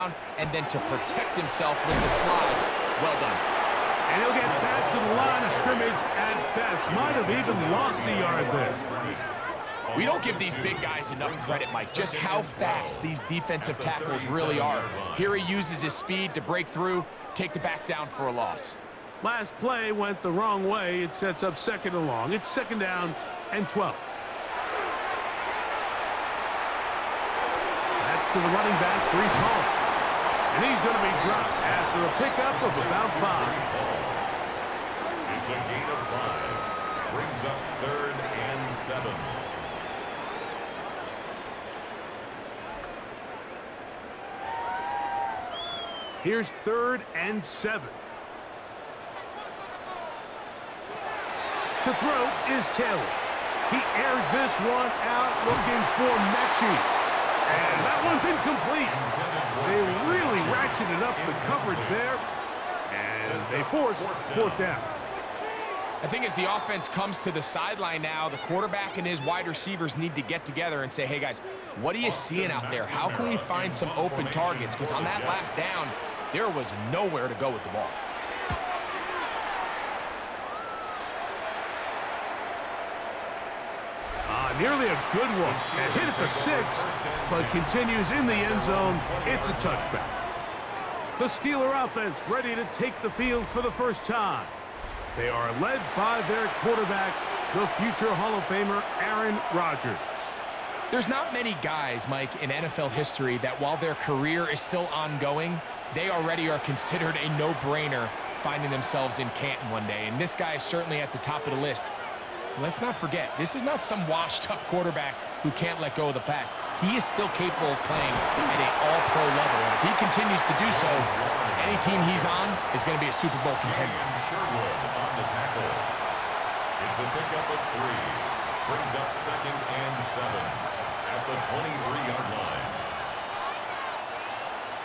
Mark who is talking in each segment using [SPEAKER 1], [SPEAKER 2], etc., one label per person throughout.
[SPEAKER 1] and then to protect himself with the slide. Well done.
[SPEAKER 2] And he'll get back to the line of scrimmage at best. Might have even lost a yard there.
[SPEAKER 1] We don't give these big guys enough credit, Mike, just how fast these defensive tackles really are. Here he uses his speed to break through, take the back down for a loss.
[SPEAKER 2] Last play went the wrong way. It sets up 2nd and long. It's 2nd down and 12. That's to the running back, Breece Hall. And he's going to be dropped after a pickup of about 5.
[SPEAKER 3] It's a gain of 5. Brings up 3rd and 7.
[SPEAKER 2] Here's 3rd and 7. To throw is Taylor. He airs this one out looking for Mechie. And that one's incomplete. They really ratcheted up the coverage there. And they force 4th down.
[SPEAKER 1] I think as the offense comes to the sideline now, the quarterback and his wide receivers need to get together and say, hey, guys, what are you seeing out there? How can we find some open targets? Because on that last down, there was nowhere to go with the ball.
[SPEAKER 2] Nearly a good one. And hit at the 6, but continues in the end zone. It's a touchback. The Steeler offense ready to take the field for the first time. They are led by their quarterback, the future Hall of Famer, Aaron Rodgers.
[SPEAKER 1] There's not many guys, Mike, in NFL history that while their career is still ongoing, they already are considered a no-brainer finding themselves in Canton one day. And this guy is certainly at the top of the list. Let's not forget, this is not some washed-up quarterback who can't let go of the pass. He is still capable of playing at an all-pro level. And if he continues to do so, any team he's on is going to be a Super Bowl contender.
[SPEAKER 3] Sherwood on the tackle. It's a pickup of 3. Brings up 2nd and 7 at the 23-yard line.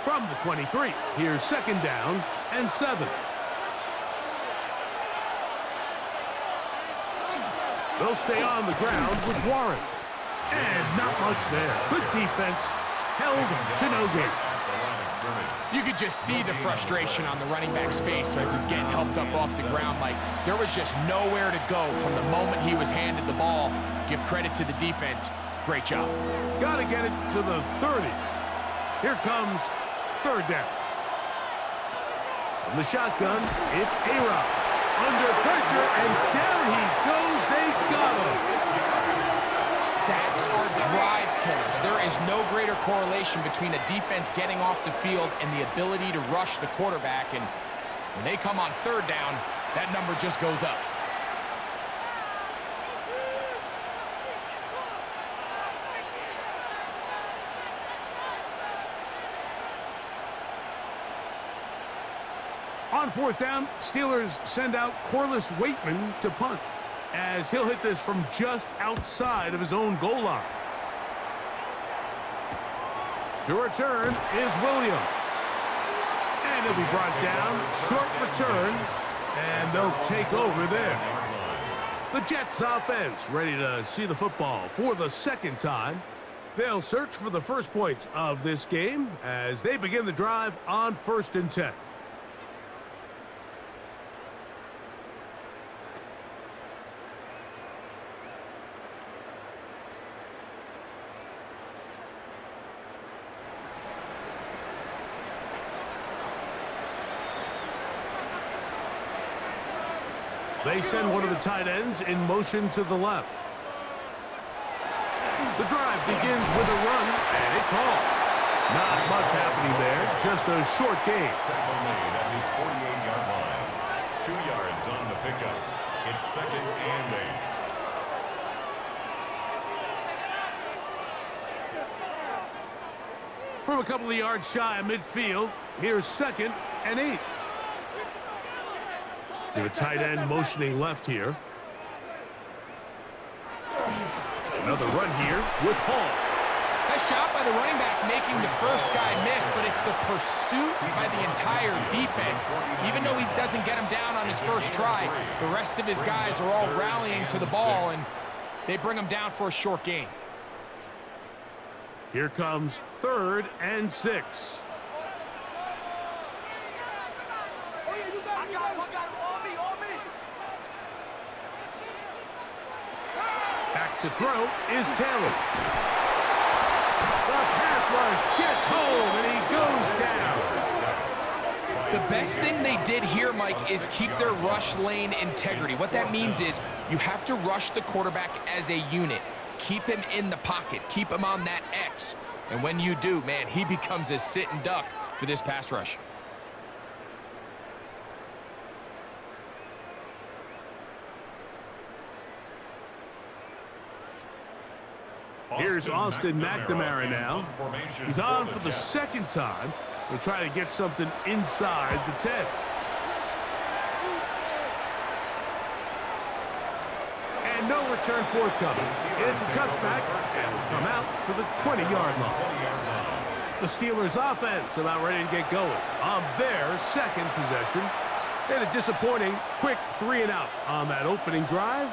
[SPEAKER 2] From the 23, here's 2nd down and 7. They'll stay on the ground with Warren. And not much there. Good defense. Held to no gain.
[SPEAKER 1] You could just see the frustration on the running back's face as he's getting helped up off the ground. Like, there was just nowhere to go from the moment he was handed the ball. Give credit to the defense. Great job.
[SPEAKER 2] Got to get it to the 30. Here comes 3rd down. From the shotgun, it's A-Rob. Under pressure, and there he goes. They got him.
[SPEAKER 1] Sacks are drive killers. There is no greater correlation between a defense getting off the field and the ability to rush the quarterback. And when they come on 3rd down, that number just goes up.
[SPEAKER 2] On 4th down, Steelers send out Corliss Waitman to punt, as he'll hit this from just outside of his own goal line. To return is Williams. And he'll be brought down. Short return. And they'll take over there. The Jets offense ready to see the football for the 2nd time. They'll search for the first points of this game as they begin the drive on 1st and 10. They send one of the tight ends in motion to the left. The drive begins with a run, and it's all. Not much happening there, just a short gain.
[SPEAKER 3] Tackle made at his 48-yard line. 2 yards on the pickup. It's 2nd and 8.
[SPEAKER 2] From a couple of yards shy of midfield, here's 2nd and 8. The tight end motioning left here. Another run here with Hall.
[SPEAKER 1] Nice job by the running back making the first guy miss, but it's the pursuit by the entire defense. Even though he doesn't get him down on his first try, the rest of his guys are all rallying to the ball, and they bring him down for a short gain.
[SPEAKER 2] Here comes 3rd and 6. Back to throw is Taylor. The pass rush gets home, and he goes down.
[SPEAKER 1] The best thing they did here, Mike, is keep their rush lane integrity. What that means is you have to rush the quarterback as a unit. Keep him in the pocket. Keep him on that X. And when you do, man, he becomes a sitting duck for this pass rush.
[SPEAKER 2] Here's Austin McNamara now. He's on for the second time. He'll try to get something inside the 10. And no return forthcoming. It's a touchback, and will come out to the 20-yard line. The Steelers' offense about ready to get going on their second possession. They had a disappointing quick 3-and-out on that opening drive.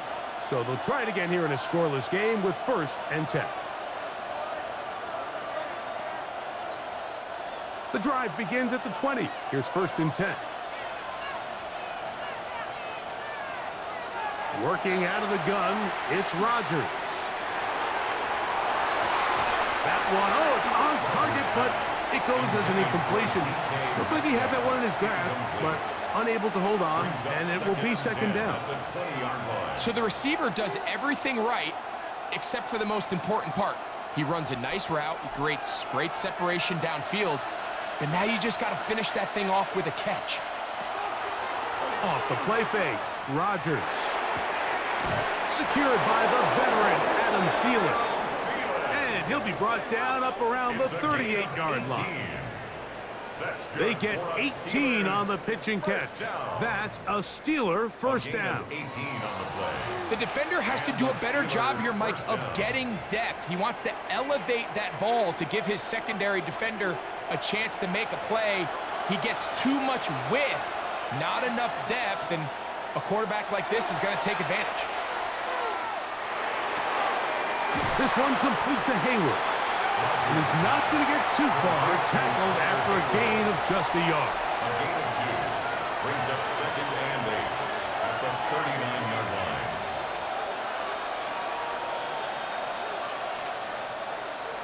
[SPEAKER 2] So they'll try it again here in a scoreless game with 1st and 10. The drive begins at the 20. Here's 1st and 10. Working out of the gun, it's Rodgers. That one, oh, it's on target, but it goes as an incompletion. Looked like he had that one in his grasp, but unable to hold on, and it will be 2nd down.
[SPEAKER 1] So the receiver does everything right, except for the most important part. He runs a nice route, he creates great separation downfield, but now you just got to finish that thing off with a catch.
[SPEAKER 2] Off the play fake, Rodgers. Secured by the veteran, Adam Thielen. And he'll be brought down up around the 38-yard line. They get 18 on the pitch and catch. That's a Steeler 1st down.
[SPEAKER 1] The defender has to do a better job here, Mike, of getting depth. He wants to elevate that ball to give his secondary defender a chance to make a play. He gets too much width, not enough depth, and a quarterback like this is going to take advantage.
[SPEAKER 2] This one complete to Hayward. And he's not going to get too far, tackled after a gain of just a yard.
[SPEAKER 3] A gain of 2 brings up 2nd and 8 at the 39-yard line.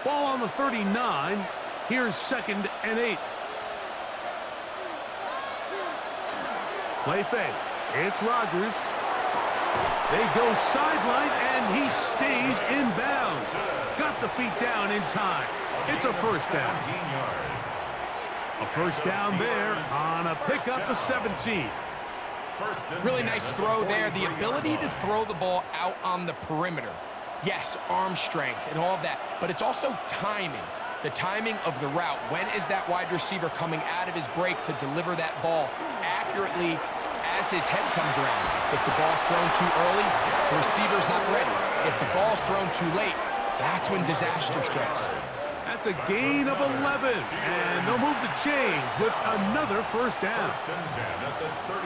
[SPEAKER 2] Ball on the 39. Here's 2nd and 8. Play fake. It's Rodgers. They go sideline, and he stays in bounds. Got the feet down in time. It's a 1st down. A 1st down there on a pickup of 17.
[SPEAKER 1] Really nice throw there. The ability to throw the ball out on the perimeter. Yes, arm strength and all of that, but it's also timing. The timing of the route. When is that wide receiver coming out of his break to deliver that ball accurately as his head comes around? If the ball's thrown too early, the receiver's not ready. If the ball's thrown too late, that's when disaster strikes.
[SPEAKER 2] That's a gain of 11, and they'll move the chains with another 1st down.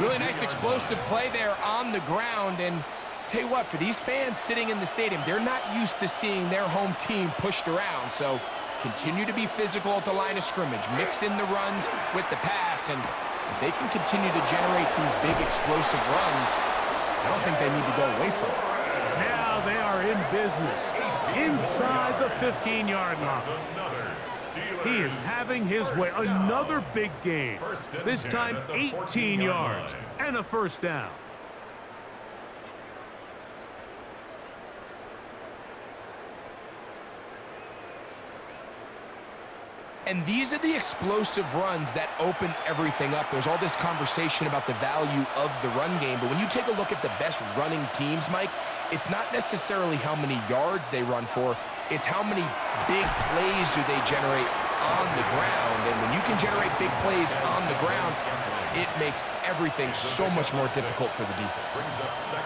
[SPEAKER 1] Really nice explosive play there on the ground, and tell you what, for these fans sitting in the stadium, they're not used to seeing their home team pushed around, so continue to be physical at the line of scrimmage, mix in the runs with the pass, and if they can continue to generate these big explosive runs, I don't think they need to go away from it.
[SPEAKER 2] Now they are in business inside the 15-yard line. He is having his way. Another big gain. This time 18 yards and a 1st down.
[SPEAKER 1] And these are the explosive runs that open everything up. There's all this conversation about the value of the run game, but when you take a look at the best running teams, Mike, it's not necessarily how many yards they run for, it's how many big plays do they generate on the ground. And when you can generate big plays on the ground, it makes everything so much more difficult for the defense.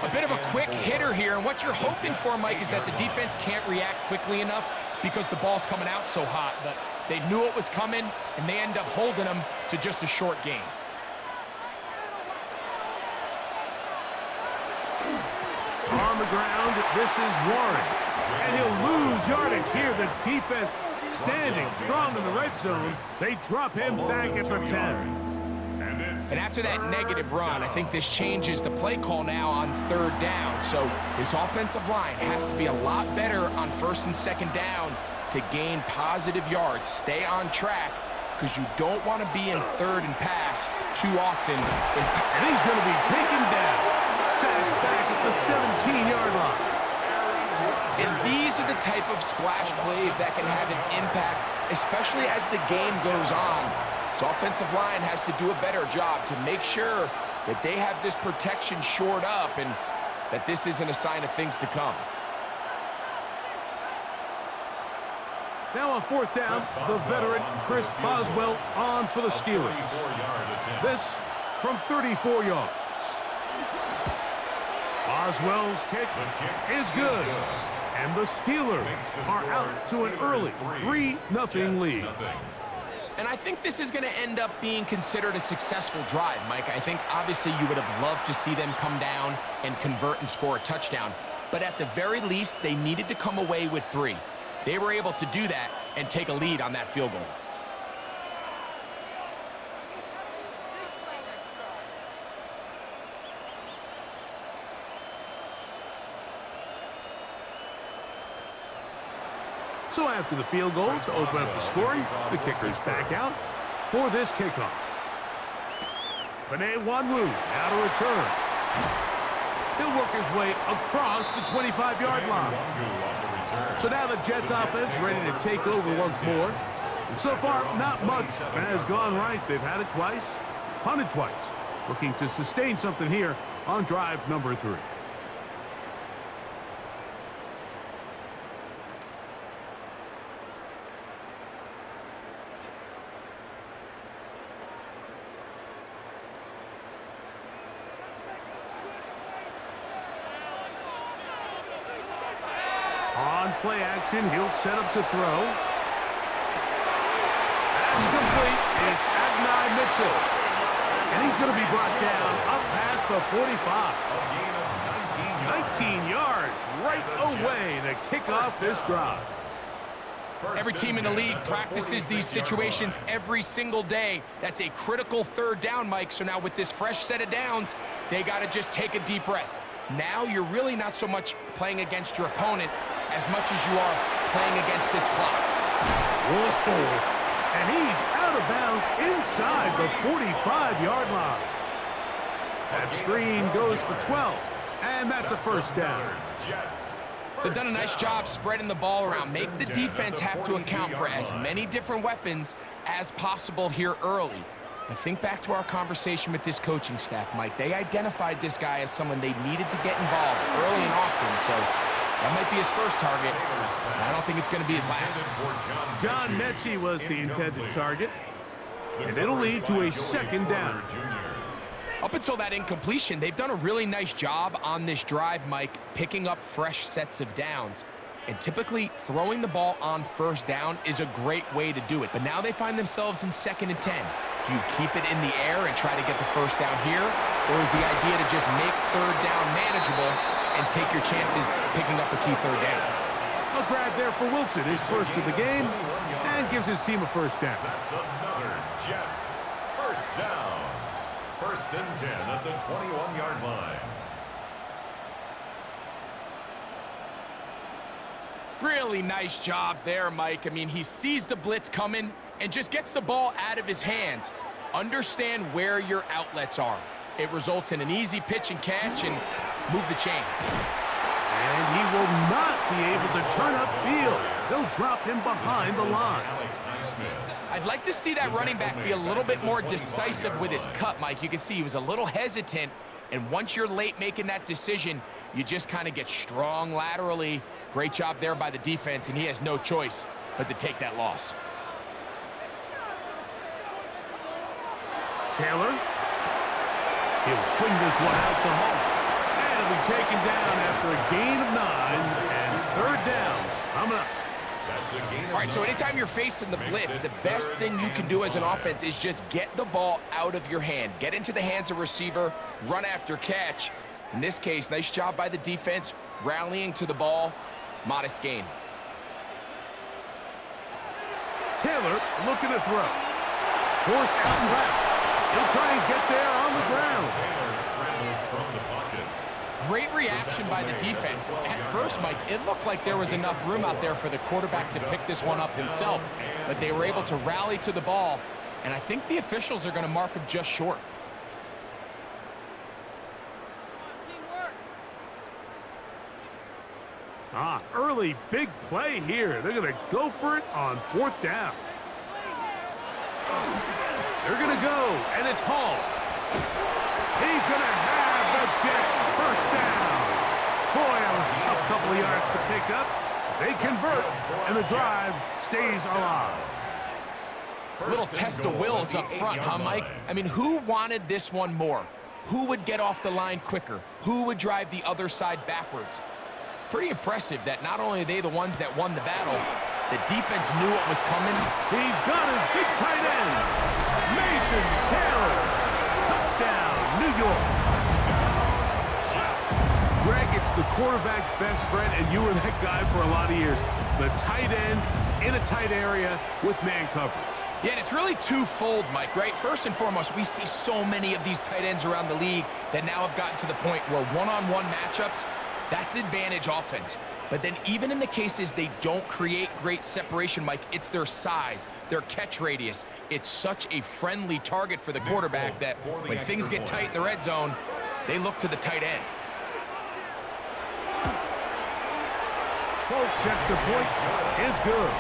[SPEAKER 1] A bit of a quick hitter here, and what you're hoping for, Mike, is that the defense can't react quickly enough because the ball's coming out so hot, but they knew it was coming, and they end up holding them to just a short gain.
[SPEAKER 2] On the ground, this is Warren. And he'll lose yardage here. The defense standing strong in the red zone. They drop him back at the 10.
[SPEAKER 1] And after that negative run, I think this changes the play call now on third down. So this offensive line has to be a lot better on first and second down to gain positive yards. Stay on track, because you don't want to be in third and pass too often.
[SPEAKER 2] And he's going to be taken down. Sacked back at the 17-yard line.
[SPEAKER 1] And these are the type of splash plays that can have an impact, especially as the game goes on. So offensive line has to do a better job to make sure that they have this protection shored up and that this isn't a sign of things to come.
[SPEAKER 2] Now on fourth down, the veteran Chris Boswell on for the Steelers. This from 34 yards. Boswell's kick is good. And the Steelers are out to an early 3-0 lead.
[SPEAKER 1] And I think this is going to end up being considered a successful drive, Mike. I think obviously you would have loved to see them come down and convert and score a touchdown. But at the very least, they needed to come away with 3. They were able to do that and take a lead on that field goal.
[SPEAKER 2] So after the field goals to open up the scoring, the kicker's back out for this kickoff. Panay Wanwu now to return. He'll work his way across the 25-yard line. So now the Jets offense ready to take over once more. And so far, not much has gone right. They've had it twice, punted twice. Looking to sustain something here on drive number 3. On play action, he'll set up to throw. That's complete. It's Adonai Mitchell. And he's going to be brought down up past the 45. 19 yards right away to kick off this drive.
[SPEAKER 1] Every team in the league practices these situations every single day. That's a critical third down, Mike. So now with this fresh set of downs, they got to just take a deep breath. Now you're really not so much playing against your opponent as much as you are playing against this clock.
[SPEAKER 2] Whoa. And he's out of bounds inside the 45-yard line. That screen goes for 12, and that's a first down.
[SPEAKER 1] They've done a nice job spreading the ball around. Make the defense have to account for as many different weapons as possible here early. But think back to our conversation with this coaching staff, Mike. They identified this guy as someone they needed to get involved early and often, so that might be his first target. I don't think it's going to be his last.
[SPEAKER 2] John Mechie was the intended target, and it'll lead to a second down.
[SPEAKER 1] Up until that incompletion, they've done a really nice job on this drive, Mike, picking up fresh sets of downs. And typically, throwing the ball on first down is a great way to do it. But now they find themselves in 2nd and 10. Do you keep it in the air and try to get the first down here? Or is the idea to just make third down manageable and take your chances picking up a key third down?
[SPEAKER 2] A grab there for Wilson, his first of the game, and gives his team a first down.
[SPEAKER 3] That's another Jets first down. 1st and 10 at the 21-yard line.
[SPEAKER 1] Really nice job there, Mike. I mean, he sees the blitz coming and just gets the ball out of his hands. Understand where your outlets are. It results in an easy pitch and catch and move the chains.
[SPEAKER 2] And he will not be able to turn upfield. They'll drop him behind the line.
[SPEAKER 1] I'd like to see that running back be a little bit more decisive with his cut, Mike. You can see he was a little hesitant, and once you're late making that decision, you just kind of get strong laterally. Great job there by the defense, and he has no choice but to take that loss.
[SPEAKER 2] Taylor. He'll swing this one out to home. And it'll be taken down after a gain of 9, and third down coming up.
[SPEAKER 1] All right, so anytime you're facing the blitz, the best thing you can do as an offense is just get the ball out of your hand. Get into the hands of receiver, run after catch. In this case, nice job by the defense, rallying to the ball. Modest gain.
[SPEAKER 2] Taylor looking to throw. Forced out left. He'll try and get there on the ground.
[SPEAKER 3] Taylor scrambles from the pocket.
[SPEAKER 1] Great reaction by the defense. At first, Mike, it looked like there was enough room out there for the quarterback to pick this one up himself, but they were able to rally to the ball, and I think the officials are going to mark him just short.
[SPEAKER 2] Early big play here. They're going to go for it on 4th down. They're going to go, and it's Hall. He's going to have the Jets first down. Boy, that was a tough couple of yards to pick up. They convert, and the drive stays alive.
[SPEAKER 1] Little test of wills up front, huh, Mike? I mean, who wanted this one more? Who would get off the line quicker? Who would drive the other side backwards? Pretty impressive that not only are they the ones that won the battle, the defense knew what was coming.
[SPEAKER 2] He's got his big tight end, Mason Taylor. Touchdown, New York. Greg, it's the quarterback's best friend, and you were that guy for a lot of years. The tight end in a tight area with man coverage.
[SPEAKER 1] Yeah, and it's really twofold, Mike, right? First and foremost, we see so many of these tight ends around the league that now have gotten to the point where one-on-one matchups, that's advantage offense. But then even in the cases they don't create great separation, Mike, it's their size, their catch radius. It's such a friendly target for the quarterback that when things get tight in the red zone, they look to the tight end.
[SPEAKER 2] Folks, extra point is good.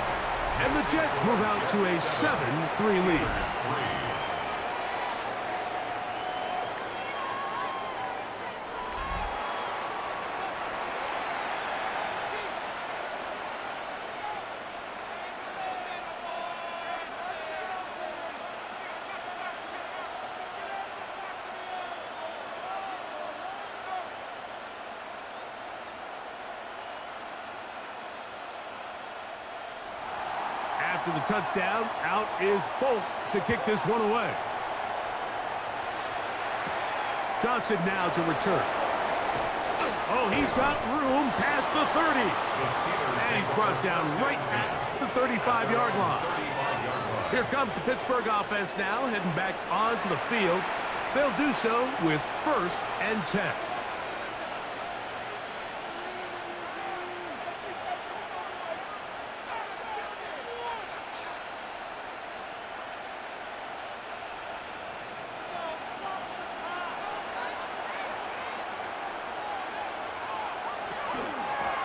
[SPEAKER 2] And the Jets move out to a 7-3 lead. After the touchdown, out is Folk to kick this one away. Johnson now to return. Oh, he's got room past the 30. And he's brought down right at the 35-yard line. Here comes the Pittsburgh offense now, heading back onto the field. They'll do so with 1st and 10.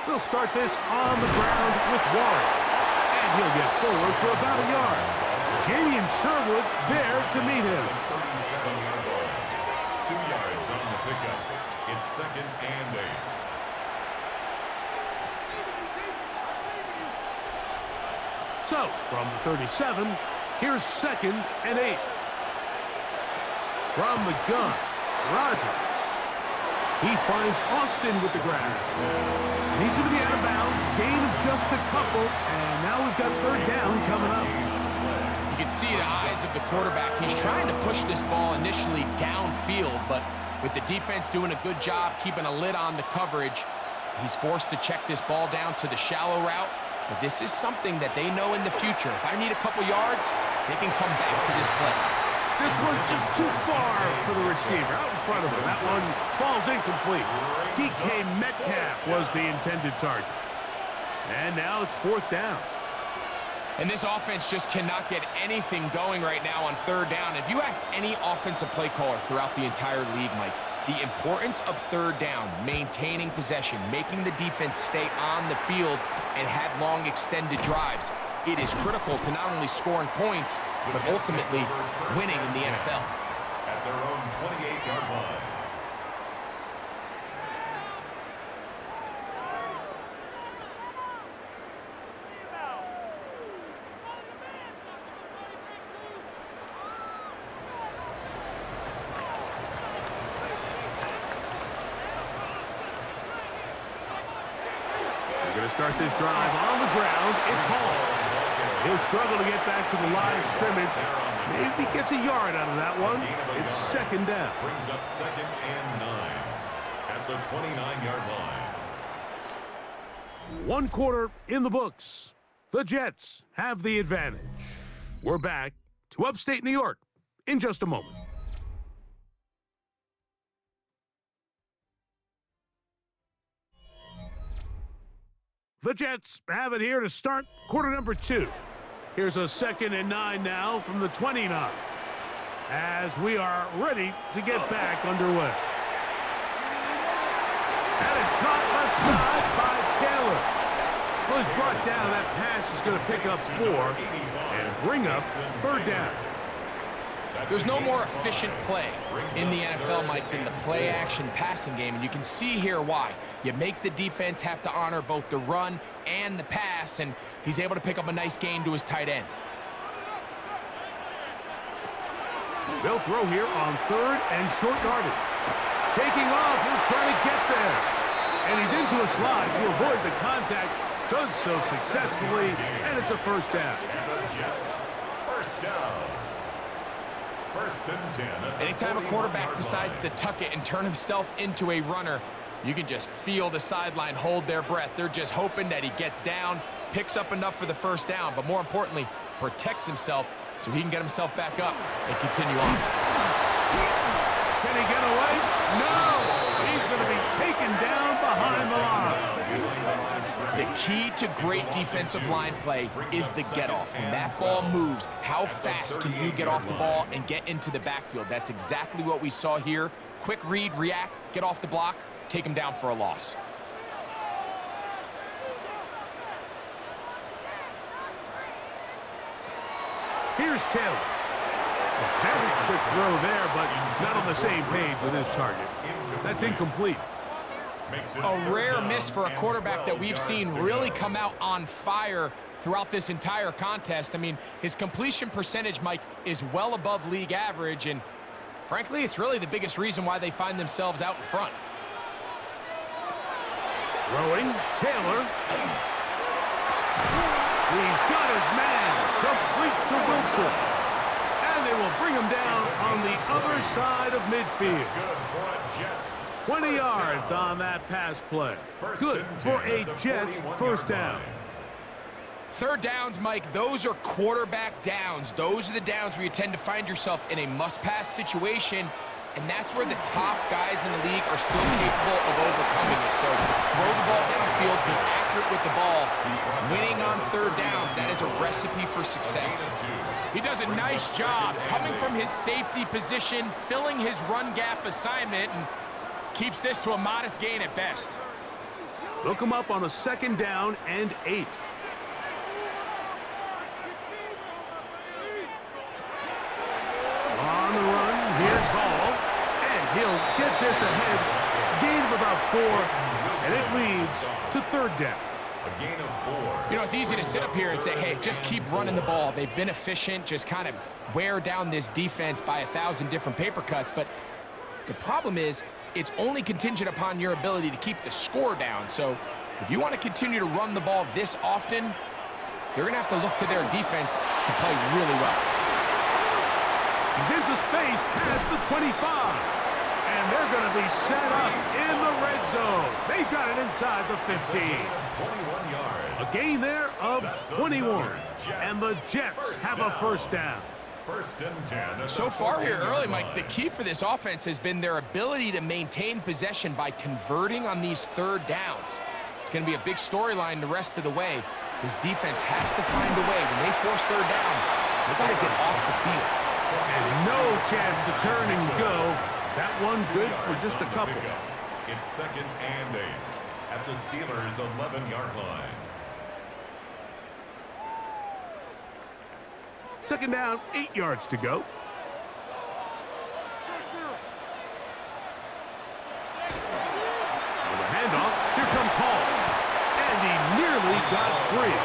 [SPEAKER 2] They'll start this on the ground with Warren. And he'll get forward for about a yard. Jamian Sherwood there to meet him.
[SPEAKER 3] 37-yard line. 2 yards on the pickup. It's 2nd and 8.
[SPEAKER 2] So, from the 37, here's 2nd and 8. From the gun, Rodgers. He finds Austin with the grab. And he's going to be out of bounds. Gain of just a couple. And now we've got 3rd down coming up.
[SPEAKER 1] You can see the eyes of the quarterback. He's trying to push this ball initially downfield, but with the defense doing a good job keeping a lid on the coverage, he's forced to check this ball down to the shallow route. But this is something that they know in the future. If I need a couple yards, they can come back to this play.
[SPEAKER 2] This one just too far for the receiver. Out in front of him. That one falls incomplete. DK Metcalf was the intended target. And now it's 4th down.
[SPEAKER 1] And this offense just cannot get anything going right now on 3rd down. If you ask any offensive play caller throughout the entire league, Mike, the importance of 3rd down, maintaining possession, making the defense stay on the field and have long extended drives, it is critical to not only scoring points, but ultimately winning in the NFL.
[SPEAKER 3] At their own 28-yard line.
[SPEAKER 2] They're going to start this drive on the ground. It's Hall. He'll struggle to get back to the line of scrimmage. Maybe gets a yard out of that one. It's 2nd down.
[SPEAKER 3] Brings up 2nd and 9 at the 29-yard line.
[SPEAKER 2] 1 quarter in the books. The Jets have the advantage. We're back to upstate New York in just a moment. The Jets have it here to start quarter number 2. Here's a 2nd and 9 now from the 29. As we are ready to get back underway. That is caught left side by Taylor. Was brought down. That pass is going to pick up 4 and bring up 3rd down.
[SPEAKER 1] There's no more efficient play in the NFL, Mike, than the play-action passing game, and you can see here why. You make the defense have to honor both the run and the pass, and he's able to pick up a nice gain to his tight end.
[SPEAKER 2] They'll throw here on 3rd and short yardage. Taking off, he'll try to get there. And he's into a slide to avoid the contact. Does so successfully, and it's a 1st down.
[SPEAKER 3] And the Jets, 1st down. 1st and 10.
[SPEAKER 1] Anytime a quarterback decides to tuck it and turn himself into a runner, you can just feel the sideline hold their breath. They're just hoping that he gets down, picks up enough for the 1st down, but more importantly, protects himself so he can get himself back up and continue on.
[SPEAKER 2] Can he get away? No! He's going to be taken down behind the line.
[SPEAKER 1] The key to great defensive line play is the get-off. When that ball moves, how fast can you get off the ball and get into the backfield? That's exactly what we saw here. Quick read, react, get off the block, take him down for a loss.
[SPEAKER 2] Here's Taylor. A very quick throw there, but not on the same page with his target. That's incomplete.
[SPEAKER 1] A rare miss for a quarterback that we've seen really come out on fire throughout this entire contest. I mean, his completion percentage, Mike, is well above league average, and frankly, it's really the biggest reason why they find themselves out in front.
[SPEAKER 2] Throwing, Taylor. He's got his man, complete to Wilson. And they will bring him down on the other side of midfield. 20 yards on that pass play. Good for a Jets 1st down.
[SPEAKER 1] 3rd downs, Mike, those are quarterback downs. Those are the downs where you tend to find yourself in a must-pass situation, and that's where the top guys in the league are still capable of overcoming it. So throw the ball downfield, be accurate with the ball. Winning on 3rd downs, that is a recipe for success. He does a nice job coming from his safety position, filling his run gap assignment, and keeps this to a modest gain at best.
[SPEAKER 2] Look him up on a 2nd down and 8. On the run, here's Hall, and he'll get this ahead. Gain of about 4, and it leads to 3rd down.
[SPEAKER 3] A gain of 4.
[SPEAKER 1] You know, it's easy to sit up here and say, hey, just keep running the ball. They've been efficient, just kind of wear down this defense by 1,000 different paper cuts. But the problem is, it's only contingent upon your ability to keep the score down. So if you want to continue to run the ball this often, they're going to have to look to their defense to play really well.
[SPEAKER 2] He's into space past the 25. And they're going to be set up in the red zone. They've got it inside the 15.
[SPEAKER 3] 21 yards.
[SPEAKER 2] A gain there of 21. And the Jets have a 1st down.
[SPEAKER 3] 1st and 10.
[SPEAKER 1] So far here early, Mike, the key for this offense has been their ability to maintain possession by converting on these 3rd downs. It's going to be a big storyline the rest of the way. This defense has to find a way. When they force 3rd down, they've got to get off the field.
[SPEAKER 2] And no chance to turn and go. That one's good for just a couple.
[SPEAKER 3] It's 2nd and 8 at the Steelers' 11-yard line.
[SPEAKER 2] 2nd down, 8 yards to go. With a handoff, here comes Hall. And he nearly got free.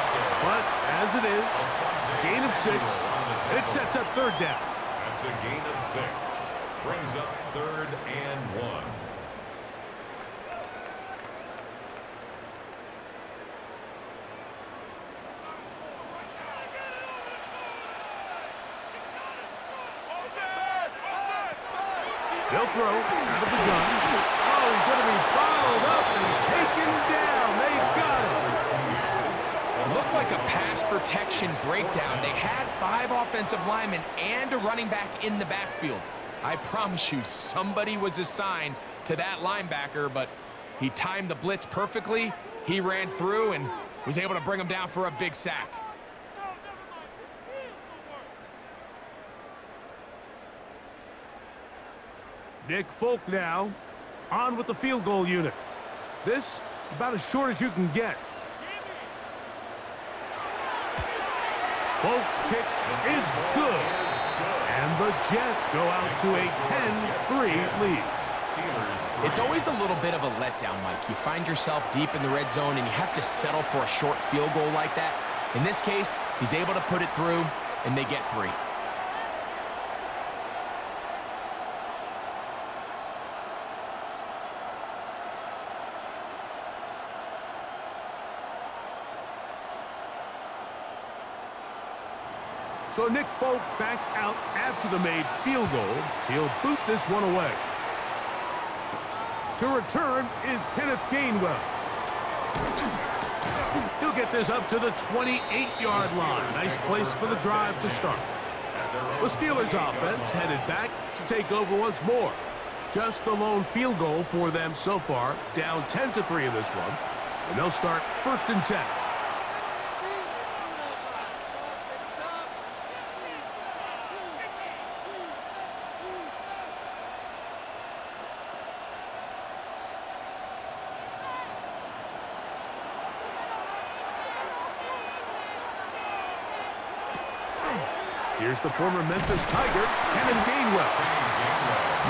[SPEAKER 2] But as it is, gain of 6, it sets up 3rd down.
[SPEAKER 3] That's a gain of 6. Brings up 3rd and 1.
[SPEAKER 2] They'll throw out of the gun. Oh, he's going to be fouled up and taken down. They got him.
[SPEAKER 1] It looked like a pass protection breakdown. They had 5 offensive linemen and a running back in the backfield. I promise you, somebody was assigned to that linebacker, but he timed the blitz perfectly. He ran through, and Was able to bring him down for a big sack.
[SPEAKER 2] Nick Folk now on with the field goal unit. This about as short as you can get. Folk's kick is good. And the Jets go out to a 10-3 lead.
[SPEAKER 1] It's always a little bit of a letdown, Mike. You find yourself deep in the red zone and you have to settle for a short field goal like that. In this case, he's able to put it through, and they get 3.
[SPEAKER 2] So Nick Folk back out after the made field goal. He'll boot this one away. To return is Kenneth Gainwell. He'll get this up to the 28-yard line. Nice place for the drive to start. The Steelers offense headed back to take over once more. Just the lone field goal for them so far, down 10-3 in this one. And they'll start 1st and 10. Here's the former Memphis Tiger, Kenneth Gainwell.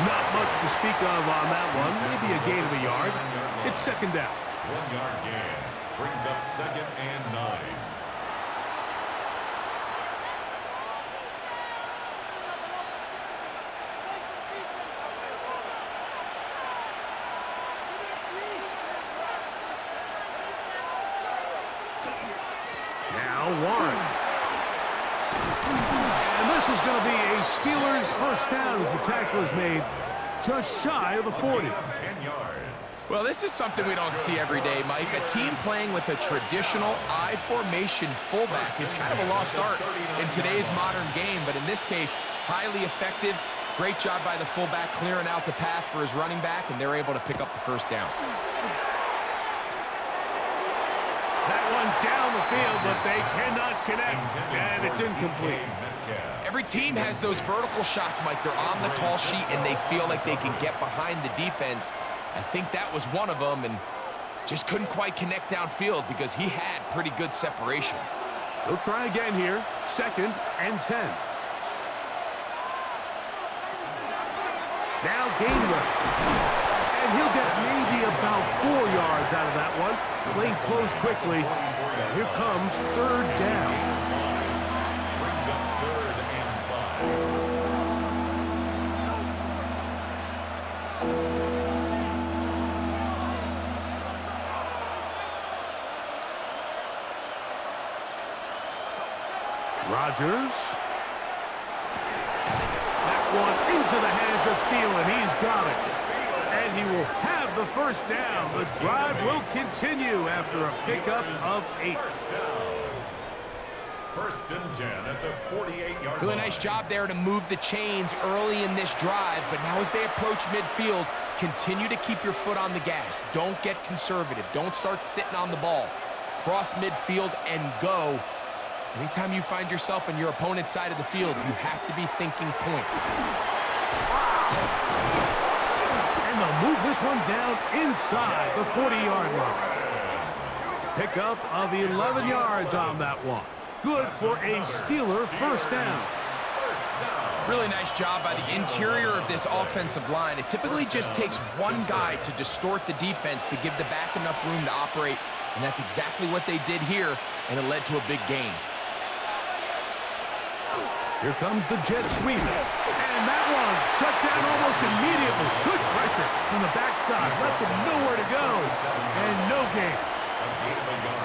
[SPEAKER 2] Not much to speak of on that one. Maybe a gain of a yard. It's 2nd down.
[SPEAKER 3] 1-yard gain. Brings up 2nd and 9.
[SPEAKER 2] Now Warren. And this is going to be a Steelers 1st down as the tackle is made just shy of the 40.
[SPEAKER 3] 10 yards.
[SPEAKER 1] Well, this is something we don't see every day, Mike. A team playing with a traditional I formation fullback. It's kind of a lost art in today's modern game, but in this case, highly effective. Great job by the fullback clearing out the path for his running back, and they're able to pick up the 1st down.
[SPEAKER 2] That one down the field, but they cannot connect, and it's incomplete.
[SPEAKER 1] Every team has those vertical shots, Mike. They're on the call sheet, and they feel like they can get behind the defense. I think that was one of them, and just couldn't quite connect downfield because he had pretty good separation.
[SPEAKER 2] He'll try again here, 2nd and 10. Now Gainwell. And he'll get maybe about 4 yards out of that one. Lane closed quickly. And here comes 3rd down.
[SPEAKER 3] Brings up 3rd and 5.
[SPEAKER 2] Rodgers. That one into the hands of Thielen. He's got it. And he will have the 1st down. The drive will continue after a pickup of 8.
[SPEAKER 3] 1st and 10 at the 48-yard line.
[SPEAKER 1] Really nice job there to move the chains early in this drive, but now as they approach midfield, continue to keep your foot on the gas. Don't get conservative. Don't start sitting on the ball. Cross midfield and go. Anytime you find yourself on your opponent's side of the field, you have to be thinking points.
[SPEAKER 2] And they'll move this one down inside the 40-yard line. Pickup of 11 yards on that one. Good for a Steeler 1st down.
[SPEAKER 1] Really nice job by the interior of this offensive line. It typically just takes one guy to distort the defense to give the back enough room to operate, and that's exactly what they did here, and it led to a big gain.
[SPEAKER 2] Here comes the jet sweep. And that one shut down almost immediately. Good pressure from the backside. Left him nowhere to go. And no gain.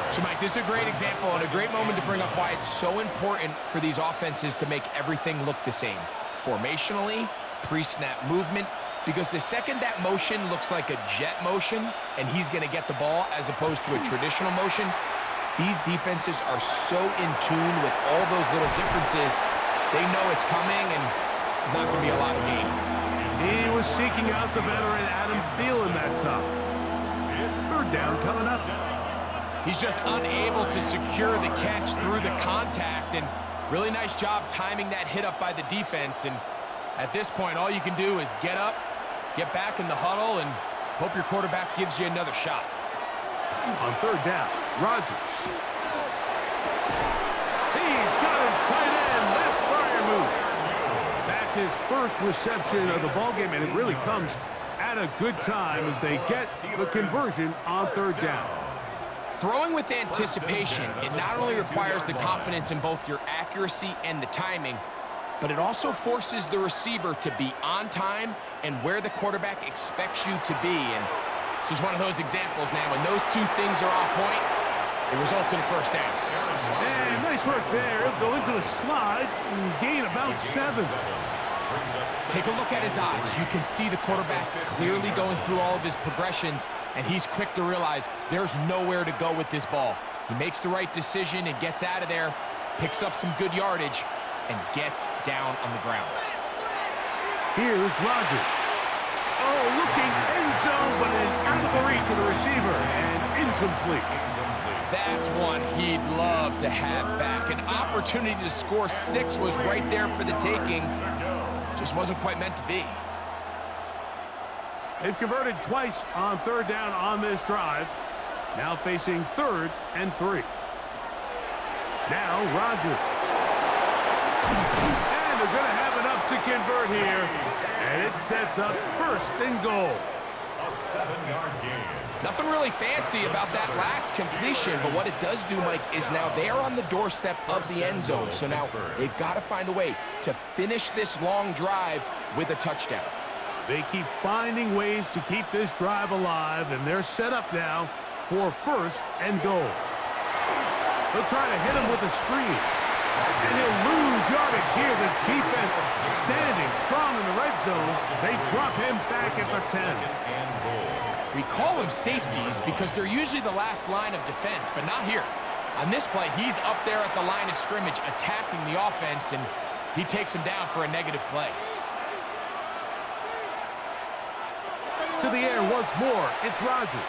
[SPEAKER 1] So, Mike, this is a great example and a great moment to bring up why it's so important for these offenses to make everything look the same. Formationally, pre-snap movement, because the second that motion looks like a jet motion and he's going to get the ball as opposed to a traditional motion, these defenses are so in tune with all those little differences. They know it's coming, and there's not going to be a lot of gains.
[SPEAKER 2] He was seeking out the veteran Adam Thielen that time. 3rd down coming up.
[SPEAKER 1] He's just unable to secure the catch through the contact, and really nice job timing that hit up by the defense. And at this point, all you can do is get up, get back in the huddle, and hope your quarterback gives you another shot.
[SPEAKER 2] On third down, Rodgers. He's got his tight end. That's fire move. That's his first reception of the ballgame, and it really comes at a good time as they get the conversion on third down.
[SPEAKER 1] Throwing with anticipation, it not only requires the confidence in both your accuracy and the timing, but it also forces the receiver to be on time and where the quarterback expects you to be. And this is one of those examples, man. When those two things are on point, it results in a first down.
[SPEAKER 2] And nice work there. He'll go into a slide and gain about 7.
[SPEAKER 1] Take a look at his eyes. You can see the quarterback clearly going through all of his progressions, and he's quick to realize there's nowhere to go with this ball. He makes the right decision and gets out of there, picks up some good yardage, and gets down on the ground.
[SPEAKER 2] Here's Rodgers. Oh, looking end zone, but it is out of the reach of the receiver and incomplete.
[SPEAKER 1] That's one he'd love to have back. An opportunity to score 6 was right there for the taking. Just wasn't quite meant to be.
[SPEAKER 2] They've converted twice on third down on this drive. Now facing 3rd and 3. Now Rodgers. And they're going to have enough to convert here. And it sets up 1st and goal.
[SPEAKER 3] A 7-yard gain.
[SPEAKER 1] Nothing really fancy about that last completion, but what it does do, Mike, is now they are on the doorstep of the end zone. So now they've got to find a way to finish this long drive with a touchdown.
[SPEAKER 2] They keep finding ways to keep this drive alive, and they're set up now for 1st and goal. They'll try to hit him with a screen. And he'll lose yardage here. The defense standing strong in the red zone. They drop him back at the 10.
[SPEAKER 1] We call them safeties because they're usually the last line of defense, but not here. On this play, he's up there at the line of scrimmage attacking the offense, and he takes him down for a negative play.
[SPEAKER 2] To the air once more, it's Rodgers.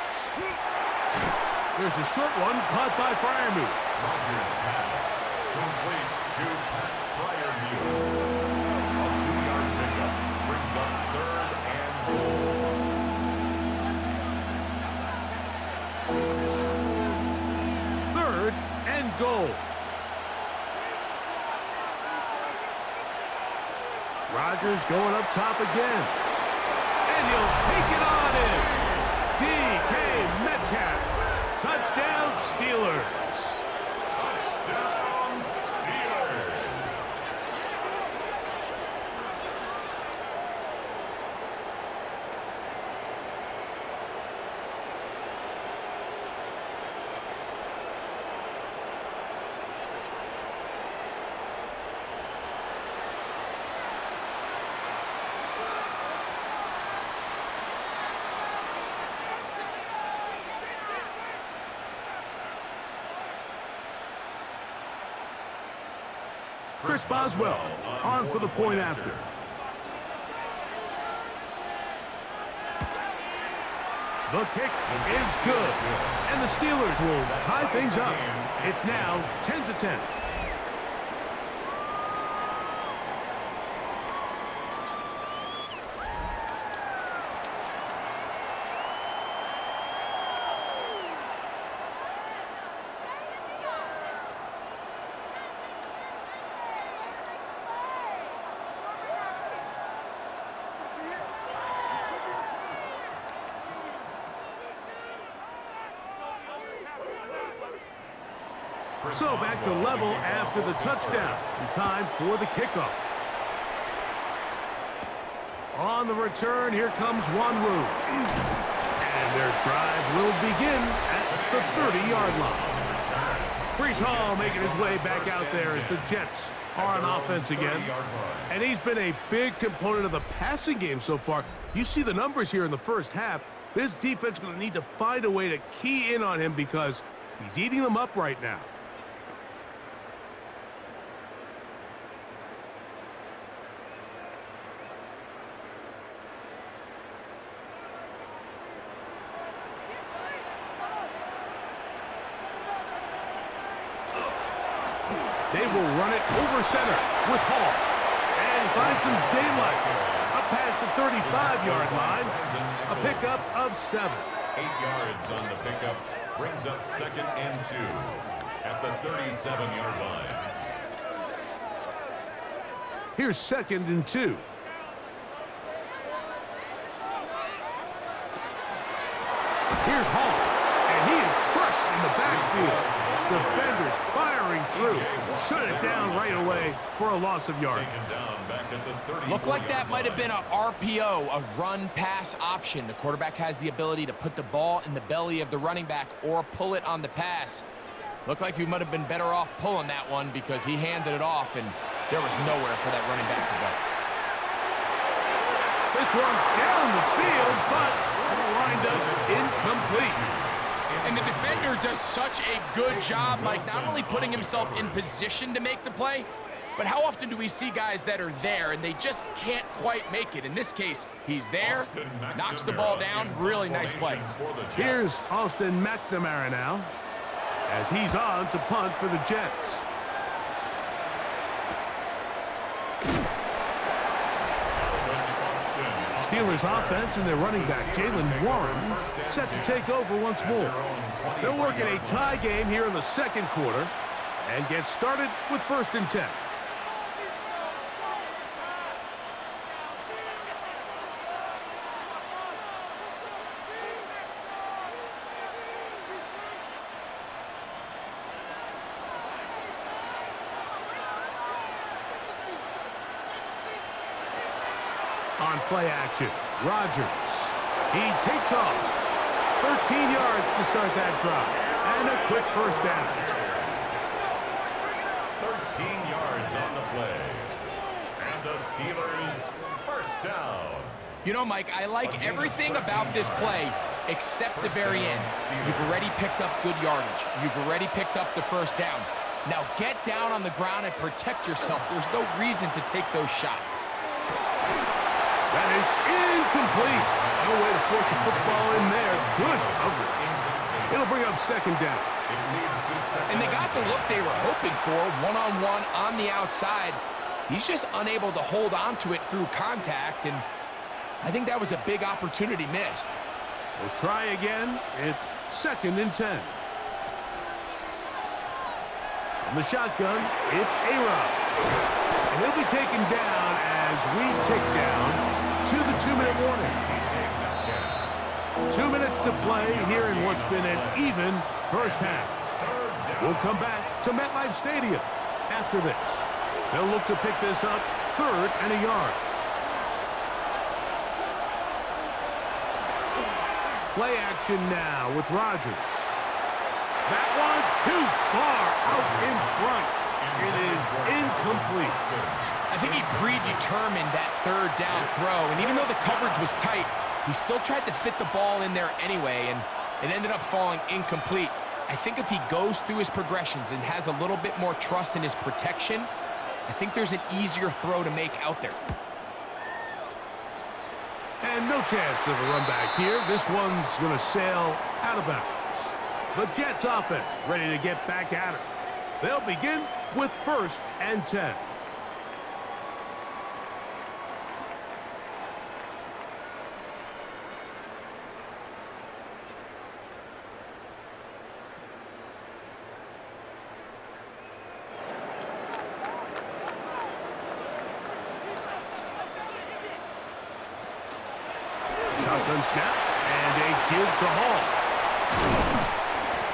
[SPEAKER 2] There's a short one caught by Freiermuth.
[SPEAKER 3] Rodgers pass. Complete to Pat Freiermuth. A 2-yard pickup brings up 3rd and goal.
[SPEAKER 2] 3rd and goal. Rodgers going up top again. And he'll take it on in. DK Metcalf. Touchdown, Steelers.
[SPEAKER 3] Touchdown, Steelers.
[SPEAKER 2] Chris Boswell on for the point after. The kick is good. And the Steelers will tie things up. It's now 10-10. So back to level after the touchdown. And time for the kickoff. On the return, here comes Wanwu. And their drive will begin at the 30-yard line. Breece Hall making his way back out there as the Jets are on offense again. And he's been a big component of the passing game so far. You see the numbers here in the first half. This defense is going to need to find a way to key in on him because he's eating them up right now. They will run it over center with Hall. And he finds some daylight. Up past the 35-yard line. A pickup of 7.
[SPEAKER 3] 8 yards on the pickup. Brings up 2nd and 2 at the 37-yard line.
[SPEAKER 2] Here's 2nd and 2. Here's Hall, and he is crushed in the backfield. Defenders firing through. Shut it down right away for a loss of yard.
[SPEAKER 1] Looked like that might have been a RPO, a run-pass option. The quarterback has the ability to put the ball in the belly of the running back or pull it on the pass. Looked like he might have been better off pulling that one because he handed it off, and there was nowhere for that running back to go.
[SPEAKER 2] This one down the field, but lined up incomplete.
[SPEAKER 1] And the defender does such a good job, Mike, not only putting himself in position to make the play, but how often do we see guys that are there and they just can't quite make it? In this case, he's there, knocks the ball down. Really nice play.
[SPEAKER 2] Here's Austin McNamara now, as he's on to punt for the Jets. Steelers offense and their running back, Jalen Warren, set to take over once more. They'll work in a tie game here in the 2nd quarter and get started with 1st and 10. On play action, Rodgers. He takes off. 13 yards to start that drive. And a quick 1st down.
[SPEAKER 3] 13 yards on the play. And the Steelers 1st down.
[SPEAKER 1] You know, Mike, I like everything about this play except the very end. You've already picked up good yardage. You've already picked up the 1st down. Now get down on the ground and protect yourself. There's no reason to take those shots.
[SPEAKER 2] That is incomplete. No way to force the football in there. Good coverage. It'll bring up 2nd down.
[SPEAKER 1] And they got the look they were hoping for, one-on-one on the outside. He's just unable to hold on to it through contact, and I think that was a big opportunity missed.
[SPEAKER 2] We'll try again. It's 2nd and 10. From the shotgun, it's A-Rod. And he'll be taken down as we tick down to the 2-minute warning. 2 minutes to play here in what's been an even 1st half. We'll come back to MetLife Stadium after this. They'll look to pick this up 3rd and a yard. Play action now with Rodgers. That one too far out in front. It is incomplete.
[SPEAKER 1] I think he predetermined that 3rd down throw, and even though the coverage was tight, he still tried to fit the ball in there anyway, and it ended up falling incomplete. I think if he goes through his progressions and has a little bit more trust in his protection, I think there's an easier throw to make out there.
[SPEAKER 2] And no chance of a run back here. This one's going to sail out of bounds. The Jets offense ready to get back at it. They'll begin with 1st and 10. Shotgun snap, and a give to Hall.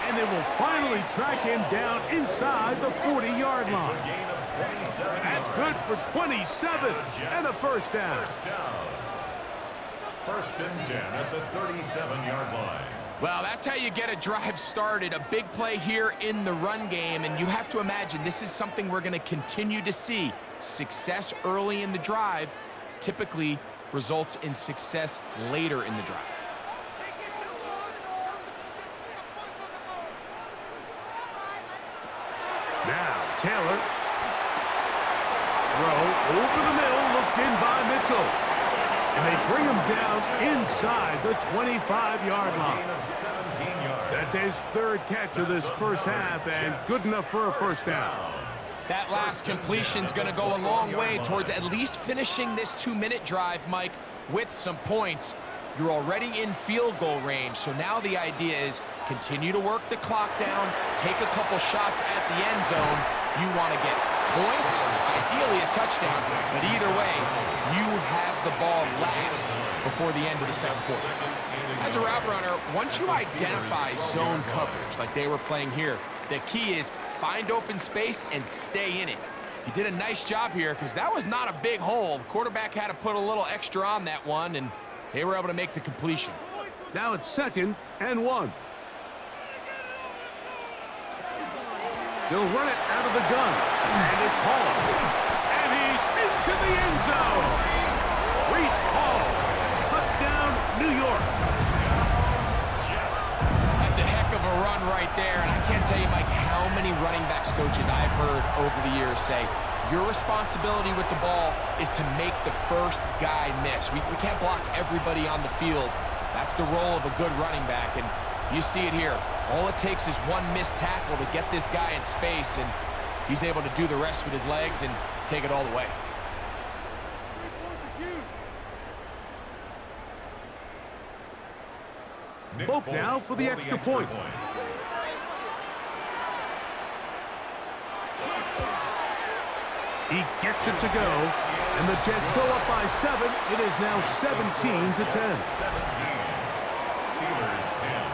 [SPEAKER 2] And they will finally track him down inside the 40-yard line. That's good for 27 and a 1st down.
[SPEAKER 3] 1st and 10 at the 37-yard line.
[SPEAKER 1] Well, that's how you get a drive started. A big play here in the run game, and you have to imagine this is something we're going to continue to see. Success early in the drive typically results in success later in the drive.
[SPEAKER 2] Now, Taylor. Throw over the middle, looked in by Mitchell. And they bring him down inside the 25-yard line. That's his 3rd catch of this 1st half, and good enough for a 1st down.
[SPEAKER 1] That last completion's going to go a long way towards at least finishing this 2-minute drive, Mike, with some points. You're already in field goal range, so now the idea is continue to work the clock down, take a couple shots at the end zone. You want to get points, ideally a touchdown, but either way, you have the ball last before the end of the second quarter. As a route runner, once you identify zone coverage like they were playing here, the key is find open space and stay in it. He did a nice job here because that was not a big hole. The quarterback had to put a little extra on that one, and they were able to make the completion.
[SPEAKER 2] Now it's 2nd and 1. They'll run it out of the gun, and it's Hall. And he's into the end zone. Reese Hall, touchdown, New York.
[SPEAKER 1] That's a heck of a run right there, and I can't tell you, Mike, how many running backs coaches I've heard over the years say, your responsibility with the ball is to make the first guy miss. We can't block everybody on the field. That's the role of a good running back, and you see it here. All it takes is one missed tackle to get this guy in space, and he's able to do the rest with his legs and take it all the way.
[SPEAKER 2] Folk now for the extra point. He gets it to go, and the Jets go up by 7. It is now 17-10.
[SPEAKER 3] 17. Steelers 10.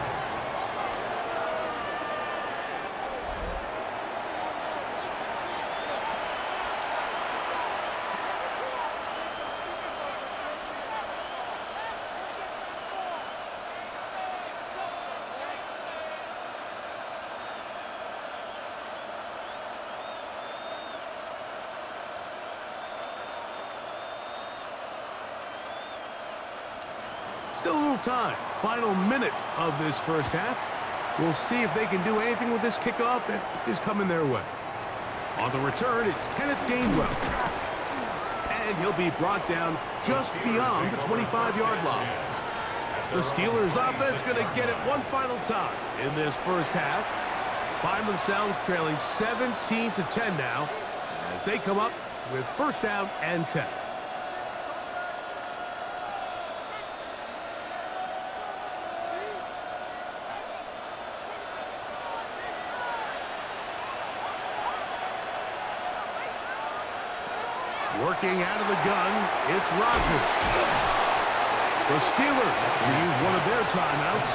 [SPEAKER 2] Still a little time. Final minute of this first half. We'll see if they can do anything with this kickoff that is coming their way. On the return, it's Kenneth Gainwell. And he'll be brought down just beyond the 25-yard line. The Steelers offense going to get it one final time in this first half. Find themselves trailing 17-10 now as they come up with first down and 10. Working out of the gun, it's Rodgers. The Steelers will use one of their timeouts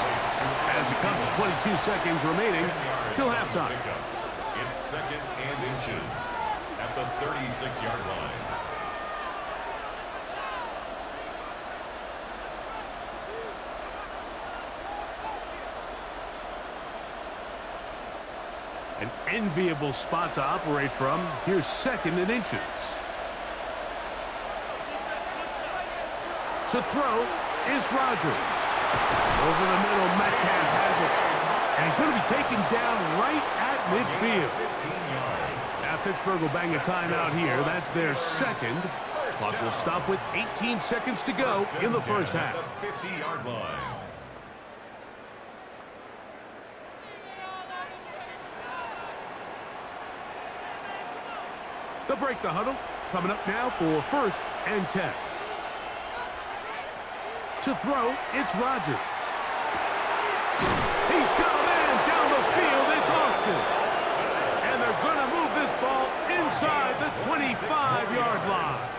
[SPEAKER 2] as it comes to 22 seconds remaining till halftime.
[SPEAKER 3] It's 2nd and inches at the 36-yard line.
[SPEAKER 2] An enviable spot to operate from. Here's 2nd and inches. To throw is Rodgers. Over the middle, Metcalf has it. And he's going to be taken down right at midfield.
[SPEAKER 3] 15 yards.
[SPEAKER 2] Now Pittsburgh will bang a timeout here. That's their 2nd. Clock will stop with 18 seconds to go in the first half.
[SPEAKER 3] The 50-yard line.
[SPEAKER 2] They'll break the huddle. Coming up now for 1st and 10. To throw, it's Rodgers. He's got a man down the field. It's Austin. And they're going to move this ball inside the 25-yard line.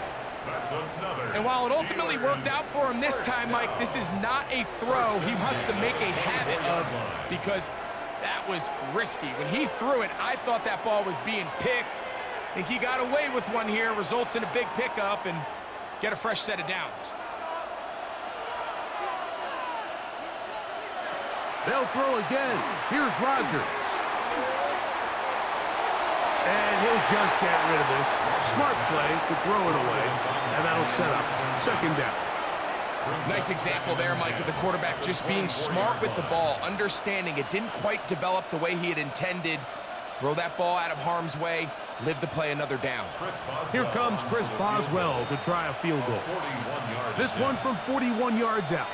[SPEAKER 3] That's another.
[SPEAKER 1] And while it ultimately worked out for him this time, Mike, this is not a throw he wants to make a habit of because that was risky. When he threw it, I thought that ball was being picked. I think he got away with one here, results in a big pickup and get a fresh set of downs.
[SPEAKER 2] They'll throw again. Here's Rodgers. And he'll just get rid of this. Smart play to throw it away. And that'll set up 2nd down.
[SPEAKER 1] Nice example there, Mike, of the quarterback just being smart with the ball, understanding it didn't quite develop the way he had intended. Throw that ball out of harm's way, live to play another down.
[SPEAKER 2] Here comes Chris Boswell to try a field goal. This one from 41 yards out.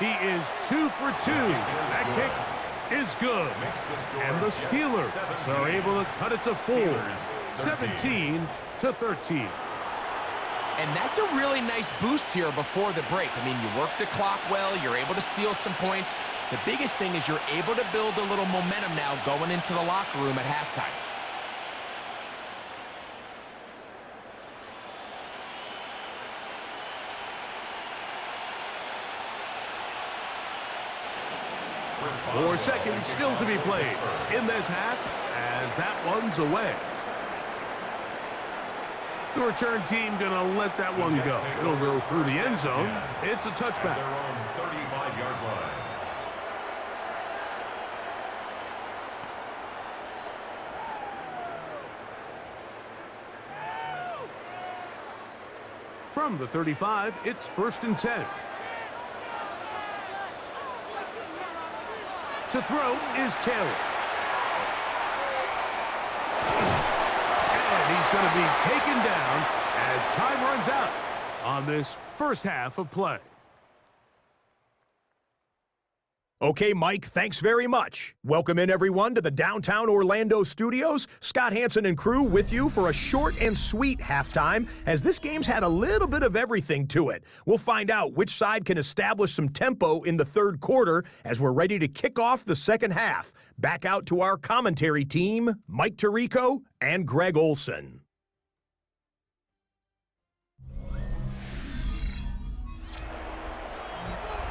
[SPEAKER 2] He is 2 for 2. That kick is good. And the Steelers are able to cut it to 4, 17-13.
[SPEAKER 1] And that's a really nice boost here before the break. I mean, you work the clock well, you're able to steal some points. The biggest thing is you're able to build a little momentum now going into the locker room at halftime.
[SPEAKER 2] Four seconds still to be played in this half as that one's away. The return team going to let that one go. It'll go through the end zone. It's a touchback.
[SPEAKER 3] Their own 35-yard line.
[SPEAKER 2] From the 35, it's 1st and 10. To throw is Taylor. And he's going to be taken down as time runs out on this first half of play.
[SPEAKER 4] Okay, Mike, thanks very much. Welcome in, everyone, to the downtown Orlando studios. Scott Hansen and crew with you for a short and sweet halftime, as this game's had a little bit of everything to it. We'll find out which side can establish some tempo in the third quarter as we're ready to kick off the second half. Back out to our commentary team, Mike Tirico and Greg Olson.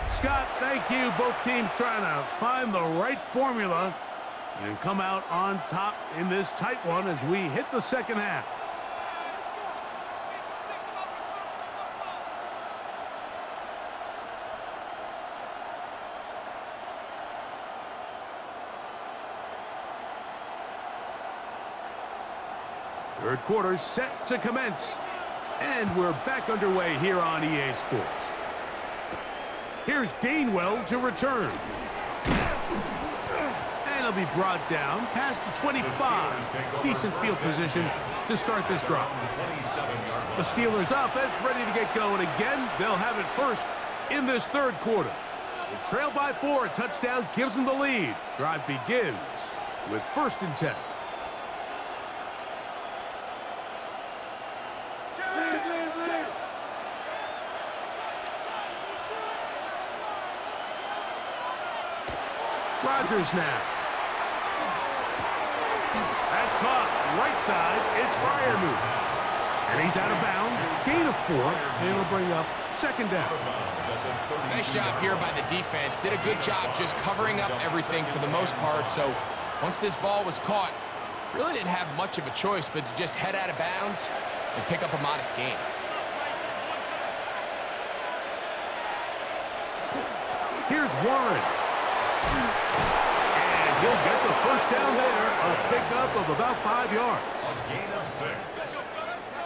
[SPEAKER 2] Scott, thank you. Both teams trying to find the right formula and come out on top in this tight one as we hit the second half. Third quarter set to commence. And we're back underway here on EA Sports. Here's Gainwell to return. And he'll be brought down past the 25. Decent field position to start this drive. The Steelers offense ready to get going again. They'll have it first in this third quarter. They trail by 4. A touchdown gives them the lead. Drive begins with 1st and 10. Rodgers now. That's caught. Right side. It's Freiermuth. And he's out of bounds. Gain of 4. And it'll bring up 2nd down.
[SPEAKER 1] Nice job here by the defense. Did a good job just covering up everything for the most part. So once this ball was caught, really didn't have much of a choice but to just head out of bounds and pick up a modest gain.
[SPEAKER 2] Here's Warren. And he'll get the first down there. A pickup of about 5 yards.
[SPEAKER 3] A gain of 6.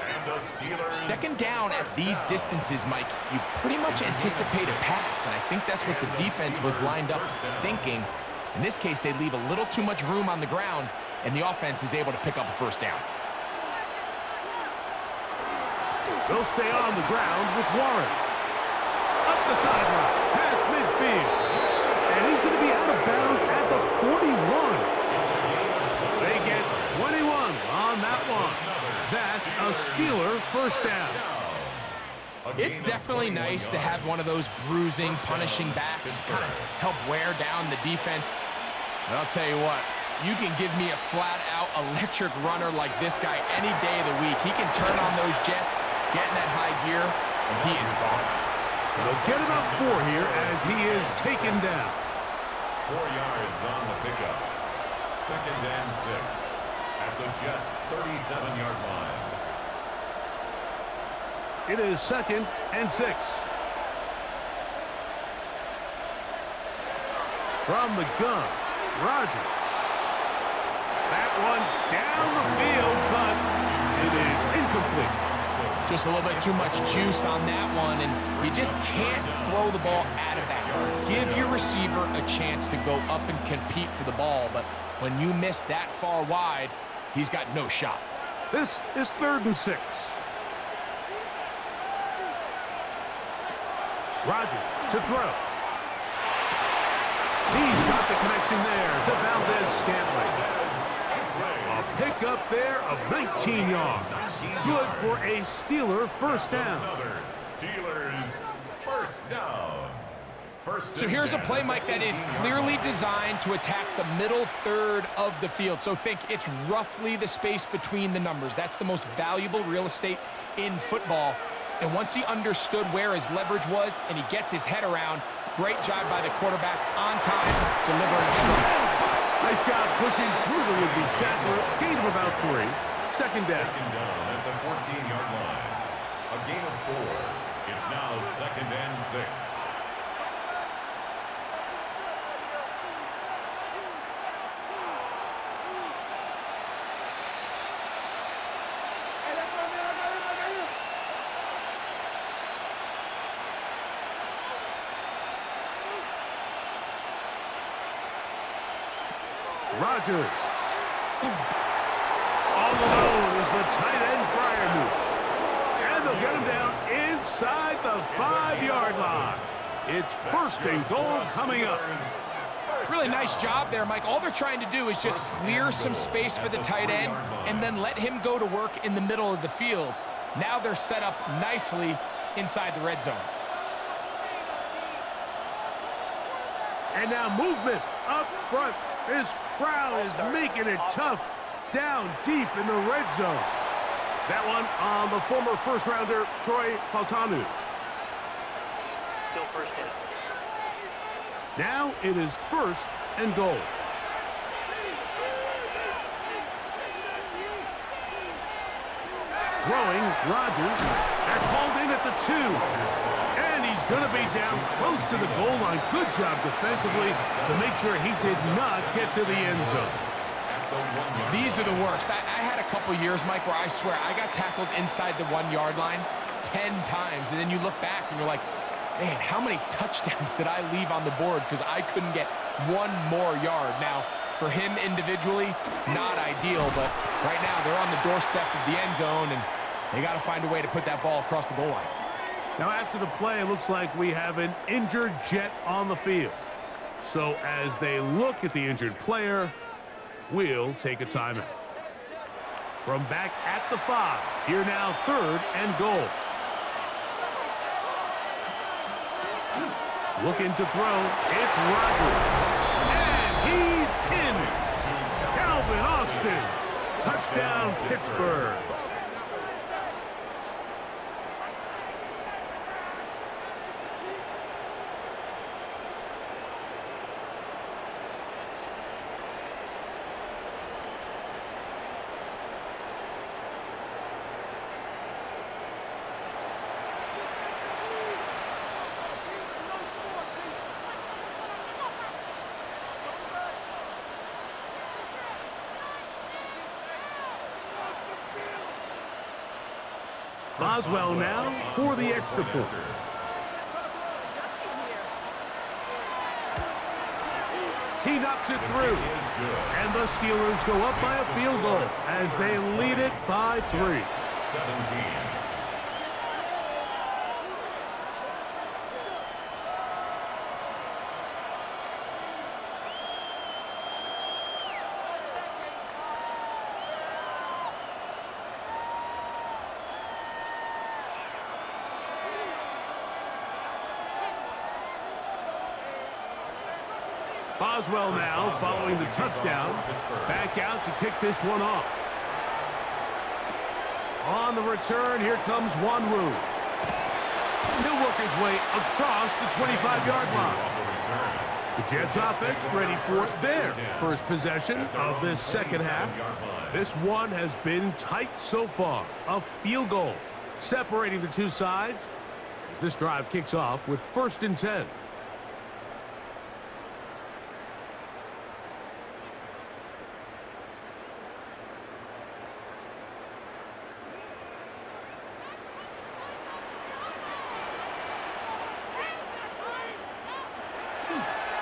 [SPEAKER 3] And the Steelers.
[SPEAKER 1] Second down at these distances, Mike, you pretty much anticipate a pass, and I think that's what the defense was lined up thinking. In this case, they leave a little too much room on the ground, and the offense is able to pick up a first down.
[SPEAKER 2] They'll stay on the ground with Warren. Up the sideline, past midfield. And he's going to be out of bounds at the 41. They get 21 on that one. That's a Steeler first down.
[SPEAKER 1] It's definitely nice to have one of those bruising, punishing backs kind of help wear down the defense. But I'll tell you what, you can give me a flat-out electric runner like this guy any day of the week. He can turn on those jets, get in that high gear, and he is gone.
[SPEAKER 2] They'll get about 4 here as he is taken down.
[SPEAKER 3] 4 yards on the pickup. 2nd and 6 at the Jets' 37-yard line.
[SPEAKER 2] It is 2nd and 6. From the gun, Rodgers. That one down the field, but it is incomplete.
[SPEAKER 1] Just a little bit too much juice on that one, and you just can't throw the ball out of bounds. Give your receiver a chance to go up and compete for the ball, but when you miss that far wide, he's got no shot.
[SPEAKER 2] This is 3rd and 6. Rodgers to throw. He's got the connection there to Valdez-Scantling. A pickup there of 19 yards. Good for a Steeler first down.
[SPEAKER 3] Steelers first down.
[SPEAKER 1] So here's a play, Mike, that is clearly designed to attack the middle third of the field. So think it's roughly the space between the numbers. That's the most valuable real estate in football. And once he understood where his leverage was and he gets his head around, great job by the quarterback on time, delivering strong.
[SPEAKER 2] Nice job pushing through the would-be tackler. Gain of about 3. Second down.
[SPEAKER 3] Second down at the 14-yard line. A gain of 4. It's now 2nd and 6.
[SPEAKER 2] Rodgers. All alone is the tight end Freiermuth. And they'll get him down inside the 5-yard line. It's first and goal coming up.
[SPEAKER 1] Really nice job there, Mike. All they're trying to do is just clear some space for the tight end and then let him go to work in the middle of the field. Now they're set up nicely inside the red zone.
[SPEAKER 2] And now movement up front. This crowd is making it tough down deep in the red zone. That one on the former first-rounder, Troy Faltanu.
[SPEAKER 5] Still first down.
[SPEAKER 2] Now it is first and goal. Throwing, Rodgers. They're called in at the 2. And he's going to be down close to the goal line. Good job defensively to make sure he did not get to the end zone.
[SPEAKER 1] These are the worst. I had a couple years, Mike, where I swear I got tackled inside the 1-yard line 10 times. And then you look back and you're like, man, how many touchdowns did I leave on the board because I couldn't get one more yard? Now, for him individually, not ideal, but right now they're on the doorstep of the end zone, and they got to find a way to put that ball across the goal line.
[SPEAKER 2] Now, after the play, it looks like we have an injured Jet on the field. So as they look at the injured player, we'll take a timeout. From back at the 5, here now 3rd and goal. Looking to throw, it's Rodgers. And he's in. Calvin Austin. Touchdown, Pittsburgh. Boswell now for the extra point. He knocks it through. And the Steelers go up by a field goal as they lead it by 3.
[SPEAKER 3] 17.
[SPEAKER 2] Boswell now following the touchdown. Back out to kick this one off. On the return, here comes Wanwu. He'll work his way across the 25-yard line. The Jets offense ready for their first possession of this second half. This one has been tight so far. A field goal separating the two sides as this drive kicks off with 1st and 10.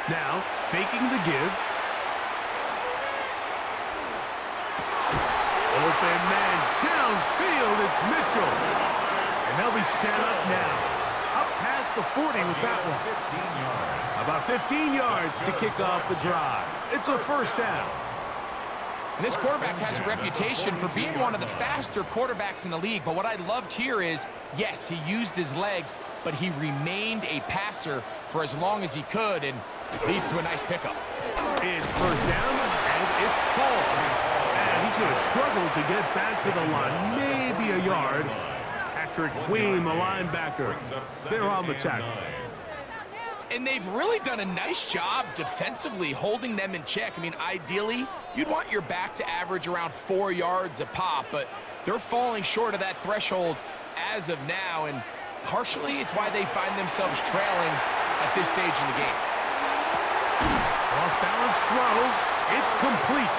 [SPEAKER 2] Now, faking the give. Open man downfield, it's Mitchell. And they'll be set up now. Up past the 40 with that one.
[SPEAKER 3] 15 yards.
[SPEAKER 2] About 15 yards to kick off the drive. It's a first down.
[SPEAKER 1] And this quarterback has a reputation for being one of the faster quarterbacks in the league. But what I loved here is, yes, he used his legs, but he remained a passer for as long as he could, and leads to a nice pickup.
[SPEAKER 2] It's first down, and it's Paul. And he's going to struggle to get back to the line, maybe a yard. Patrick Queen, the linebacker, they're on the tackle.
[SPEAKER 1] And they've really done a nice job defensively holding them in check. I mean, ideally, you'd want your back to average around 4 yards a pop, but they're falling short of that threshold as of now, and partially it's why they find themselves trailing at this stage in the game.
[SPEAKER 2] Off-balance throw, it's complete.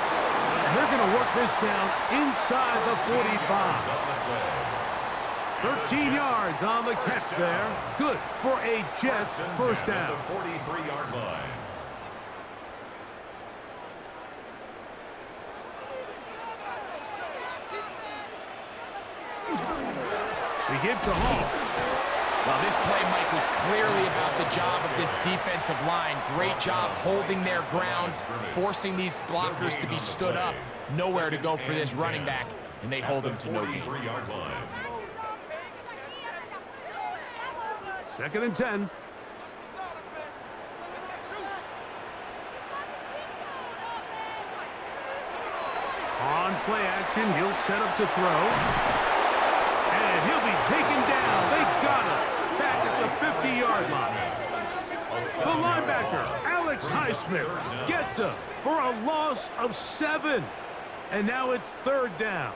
[SPEAKER 2] And they're going to work this down inside the 45. 13 yards on the catch there. Good for a Jets first down.
[SPEAKER 3] 43-yard line.
[SPEAKER 2] We give to Hall.
[SPEAKER 1] Well, this play, Mike, was clearly about the job of this defensive line. Great job holding their ground, forcing these blockers to be stood up. Nowhere to go for this running back, and they hold him to no gain.
[SPEAKER 3] 43-yard line.
[SPEAKER 2] 2nd and 10. On play action, he'll set up to throw. And he'll be taken down. They got him back at the 50-yard line. The linebacker, Alex Highsmith, gets him for a loss of 7. And now it's 3rd down.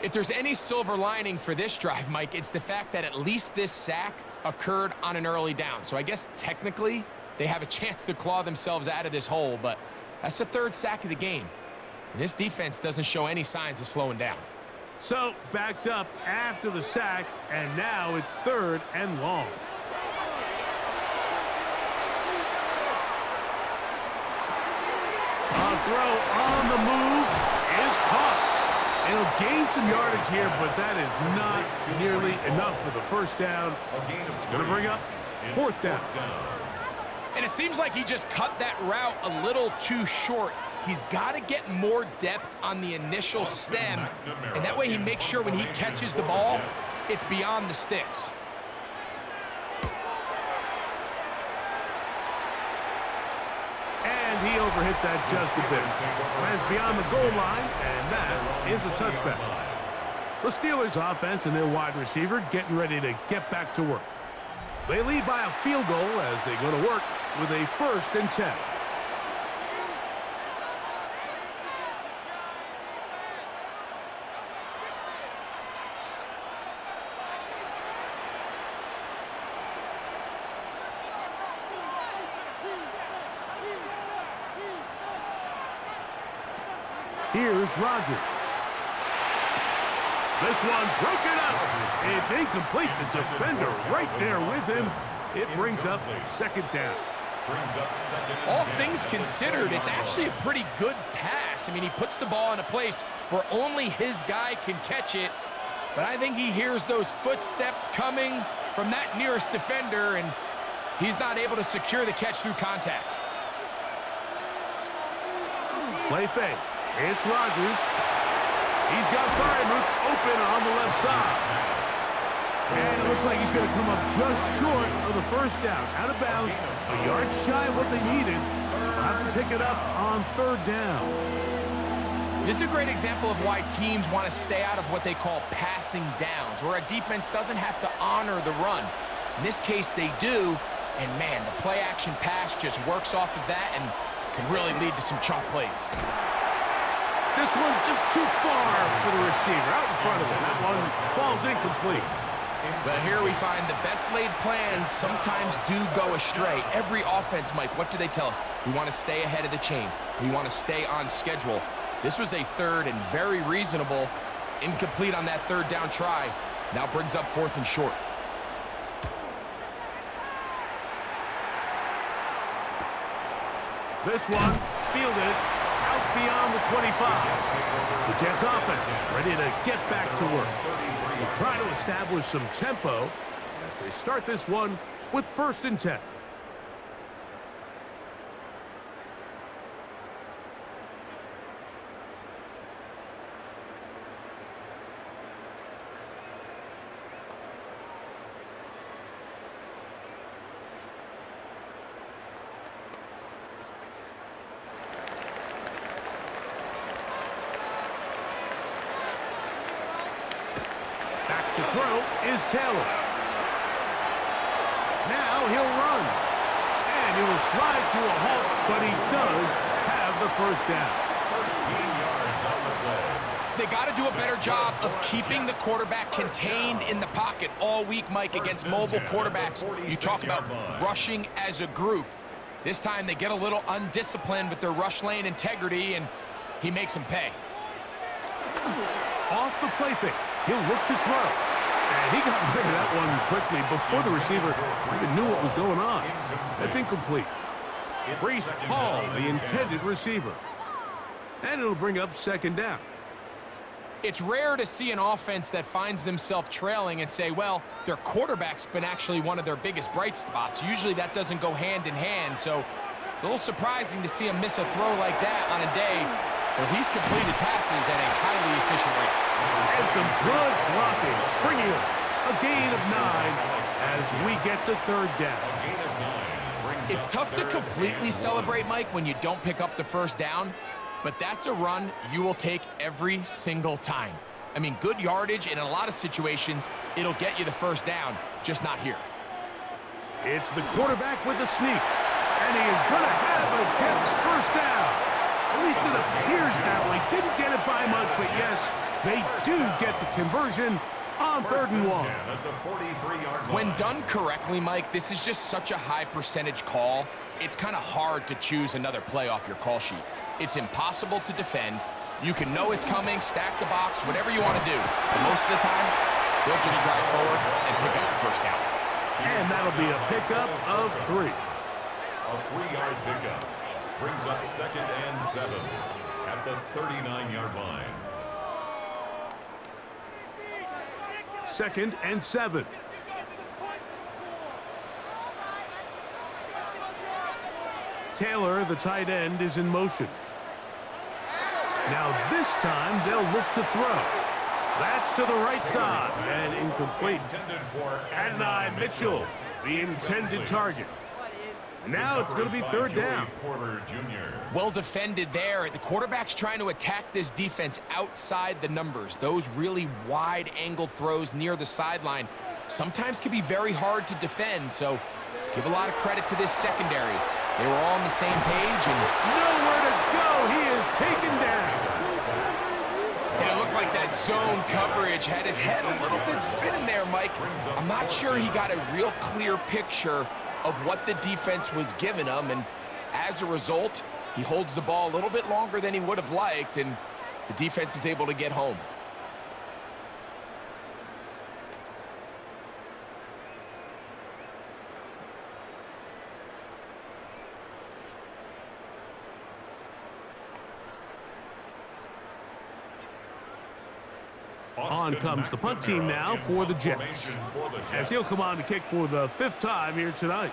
[SPEAKER 1] If there's any silver lining for this drive, Mike, it's the fact that at least this sack occurred on an early down. So I guess technically they have a chance to claw themselves out of this hole, but that's the 3rd sack of the game. And this defense doesn't show any signs of slowing down.
[SPEAKER 2] So backed up after the sack, and now it's 3rd and long. A throw on the move is caught. It'll gain some yardage here, but that is not nearly enough for the first down. It's going to bring up 4th down.
[SPEAKER 1] And it seems like he just cut that route a little too short. He's got to get more depth on the initial stem, and that way he makes sure when he catches the ball, it's beyond the sticks.
[SPEAKER 2] And he overhit that just a bit. Lands beyond the goal line, and that is a touchback. The Steelers' offense and their wide receiver getting ready to get back to work. They lead by a field goal as they go to work with a 1st and 10. Here's Rodgers. This one broken up. It's incomplete. The defender right there with him. It brings up 2nd down.
[SPEAKER 1] All things considered, it's actually a pretty good pass. I mean, he puts the ball in a place where only his guy can catch it. But I think he hears those footsteps coming from that nearest defender, and he's not able to secure the catch through contact.
[SPEAKER 2] Play fake. It's Rodgers. He's got Freiermuth open on the left side. And it looks like he's going to come up just short of the first down. Out of bounds, a yard shy of what they needed. They'll have to pick it up on 3rd down.
[SPEAKER 1] This is a great example of why teams want to stay out of what they call passing downs, where a defense doesn't have to honor the run. In this case, they do. And, man, the play-action pass just works off of that and can really lead to some chunk plays.
[SPEAKER 2] This one just too far for the receiver, out in front of him. That one falls incomplete.
[SPEAKER 1] But here we find the best laid plans sometimes do go astray. Every offense, Mike, what do they tell us? We want to stay ahead of the chains. We want to stay on schedule. This was a 3rd and very reasonable. Incomplete on that 3rd down try. Now brings up 4th and short.
[SPEAKER 2] This one fielded out beyond the 25. The Jets offense ready to get back to work. They'll try to establish some tempo as they start this one with 1st and 10. Back to throw is Taylor. Now he'll run. And he will slide to a halt, but he does have the 1st down.
[SPEAKER 3] 13 yards on the play.
[SPEAKER 1] They got to do a better job of keeping the quarterback contained in the pocket all week, Mike, against mobile quarterbacks. You talk about rushing as a group. This time they get a little undisciplined with their rush lane integrity, and he makes them pay.
[SPEAKER 2] Off the play fake. He'll look to throw. And he got rid of that one quickly before the receiver even knew what was going on. That's incomplete. Brees Hall, the intended receiver. And it'll bring up 2nd down.
[SPEAKER 1] It's rare to see an offense that finds themselves trailing and say, well, their quarterback's been actually one of their biggest bright spots. Usually that doesn't go hand in hand, so it's a little surprising to see him miss a throw like that on a day where he's completed passes at a highly efficient rate.
[SPEAKER 2] And some good blocking. Springing it. A gain of 9 as we get to 3rd down.
[SPEAKER 1] It's tough to completely celebrate, Mike, when you don't pick up the 1st down, but that's a run you will take every single time. I mean, good yardage, and in a lot of situations, it'll get you the 1st down, just not here.
[SPEAKER 2] It's the quarterback with the sneak. And he is going to have a Jets 1st down. At least it appears that way. Didn't get it by much, but yes, they do get the conversion on 3rd and 1.
[SPEAKER 1] When done correctly, Mike, this is just such a high percentage call. It's kind of hard to choose another play off your call sheet. It's impossible to defend. You can know it's coming, stack the box, whatever you want to do. But most of the time, they'll just drive forward and pick up the 1st down.
[SPEAKER 2] And that'll be a pickup of 3.
[SPEAKER 3] A 3-yard pickup brings up 2nd and 7 at the 39-yard line.
[SPEAKER 2] 2nd and 7. Taylor, the tight end, is in motion. Now this time they'll look to throw. That's to the right side and incomplete. Adonai Mitchell, the intended target. Now it's going to be 3rd down.
[SPEAKER 1] Well defended there. The quarterback's trying to attack this defense outside the numbers. Those really wide angle throws near the sideline sometimes can be very hard to defend, so give a lot of credit to this secondary. They were all on the same page, and
[SPEAKER 2] nowhere to go. He is taken down.
[SPEAKER 1] And it looked like that zone coverage had his head a little bit spinning there, Mike. I'm not sure he got a real clear picture of what the defense was giving him, and as a result, he holds the ball a little bit longer than he would have liked, and the defense is able to get home.
[SPEAKER 2] On comes the punt team now for the Jets, as he'll come on to kick for the 5th time here tonight.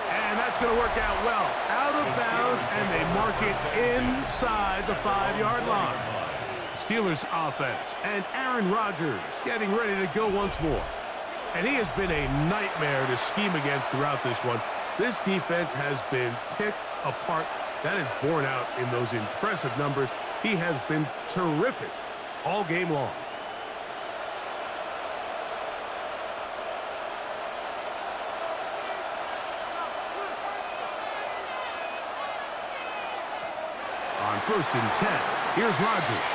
[SPEAKER 2] And that's going to work out well. Out of bounds, and they mark it inside the 5-yard line. Steelers offense, and Aaron Rodgers getting ready to go once more. And he has been a nightmare to scheme against throughout this one. This defense has been picked apart. That is borne out in those impressive numbers. He has been terrific all game long. On 1st and 10, here's Rodgers.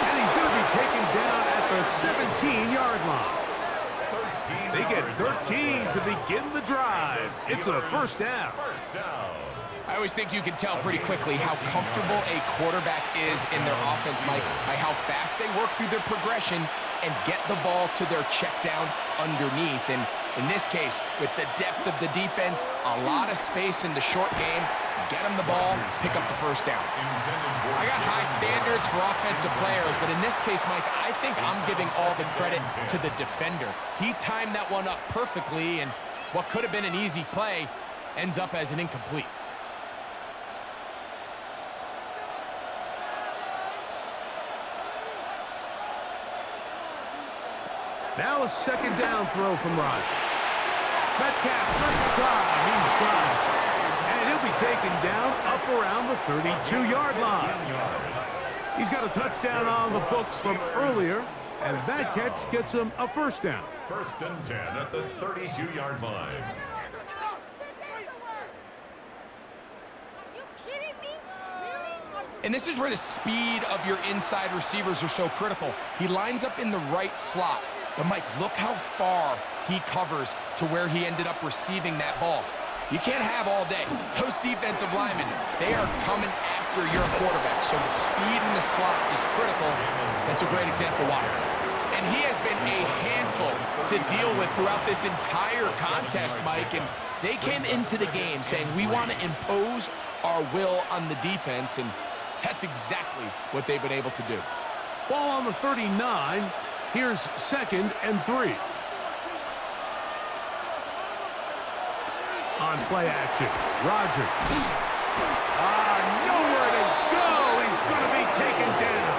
[SPEAKER 2] And he's going to be taken down at the 17-yard line. They get 13 to begin the drive. It's a 1st down.
[SPEAKER 1] I always think you can tell pretty quickly how comfortable a quarterback is in their offense, Mike, by how fast they work through their progression and get the ball to their check down underneath. And In this case, with the depth of the defense, a lot of space in the short game, get them the ball, pick up the first down. I got high standards for offensive players, but in this case, Mike, I think I'm giving all the credit to the defender. He timed that one up perfectly, and what could have been an easy play ends up as an incomplete.
[SPEAKER 2] Now a second down throw from Rodgers. Metcalf left side, he's got it. And he'll be taken down up around the 32-yard line. He's got a touchdown on the books from earlier, and that catch gets him a first down.
[SPEAKER 3] First and 10 at the 32-yard line.
[SPEAKER 1] And this is where the speed of your inside receivers are so critical. He lines up in the right slot. But, Mike, look how far he covers to where he ended up receiving that ball. You can't have all day. Those defensive linemen, they are coming after your quarterback. So the speed in the slot is critical. That's a great example why. And he has been a handful to deal with throughout this entire contest, Mike. And they came into the game saying, we want to impose our will on the defense. And that's exactly what they've been able to do.
[SPEAKER 2] Ball on the 39. Here's second and 3. On play action, Rodgers. Nowhere to go. He's going to be taken down.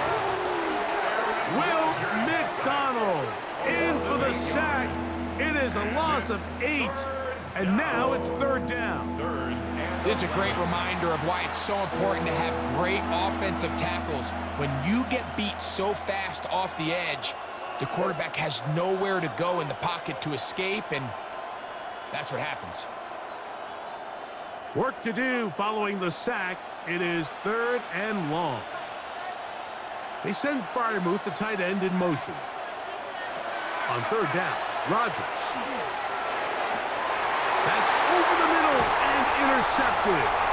[SPEAKER 2] Will McDonald in for the sack. It is a loss of 8, and now it's third down.
[SPEAKER 1] This is a great reminder of why it's so important to have great offensive tackles. When you get beat so fast off the edge, the quarterback has nowhere to go in the pocket to escape, and that's what happens.
[SPEAKER 2] Work to do following the sack. It is third and long. They send Freiermuth, the tight end, in motion. On third down, Rodgers. That's over the middle and intercepted.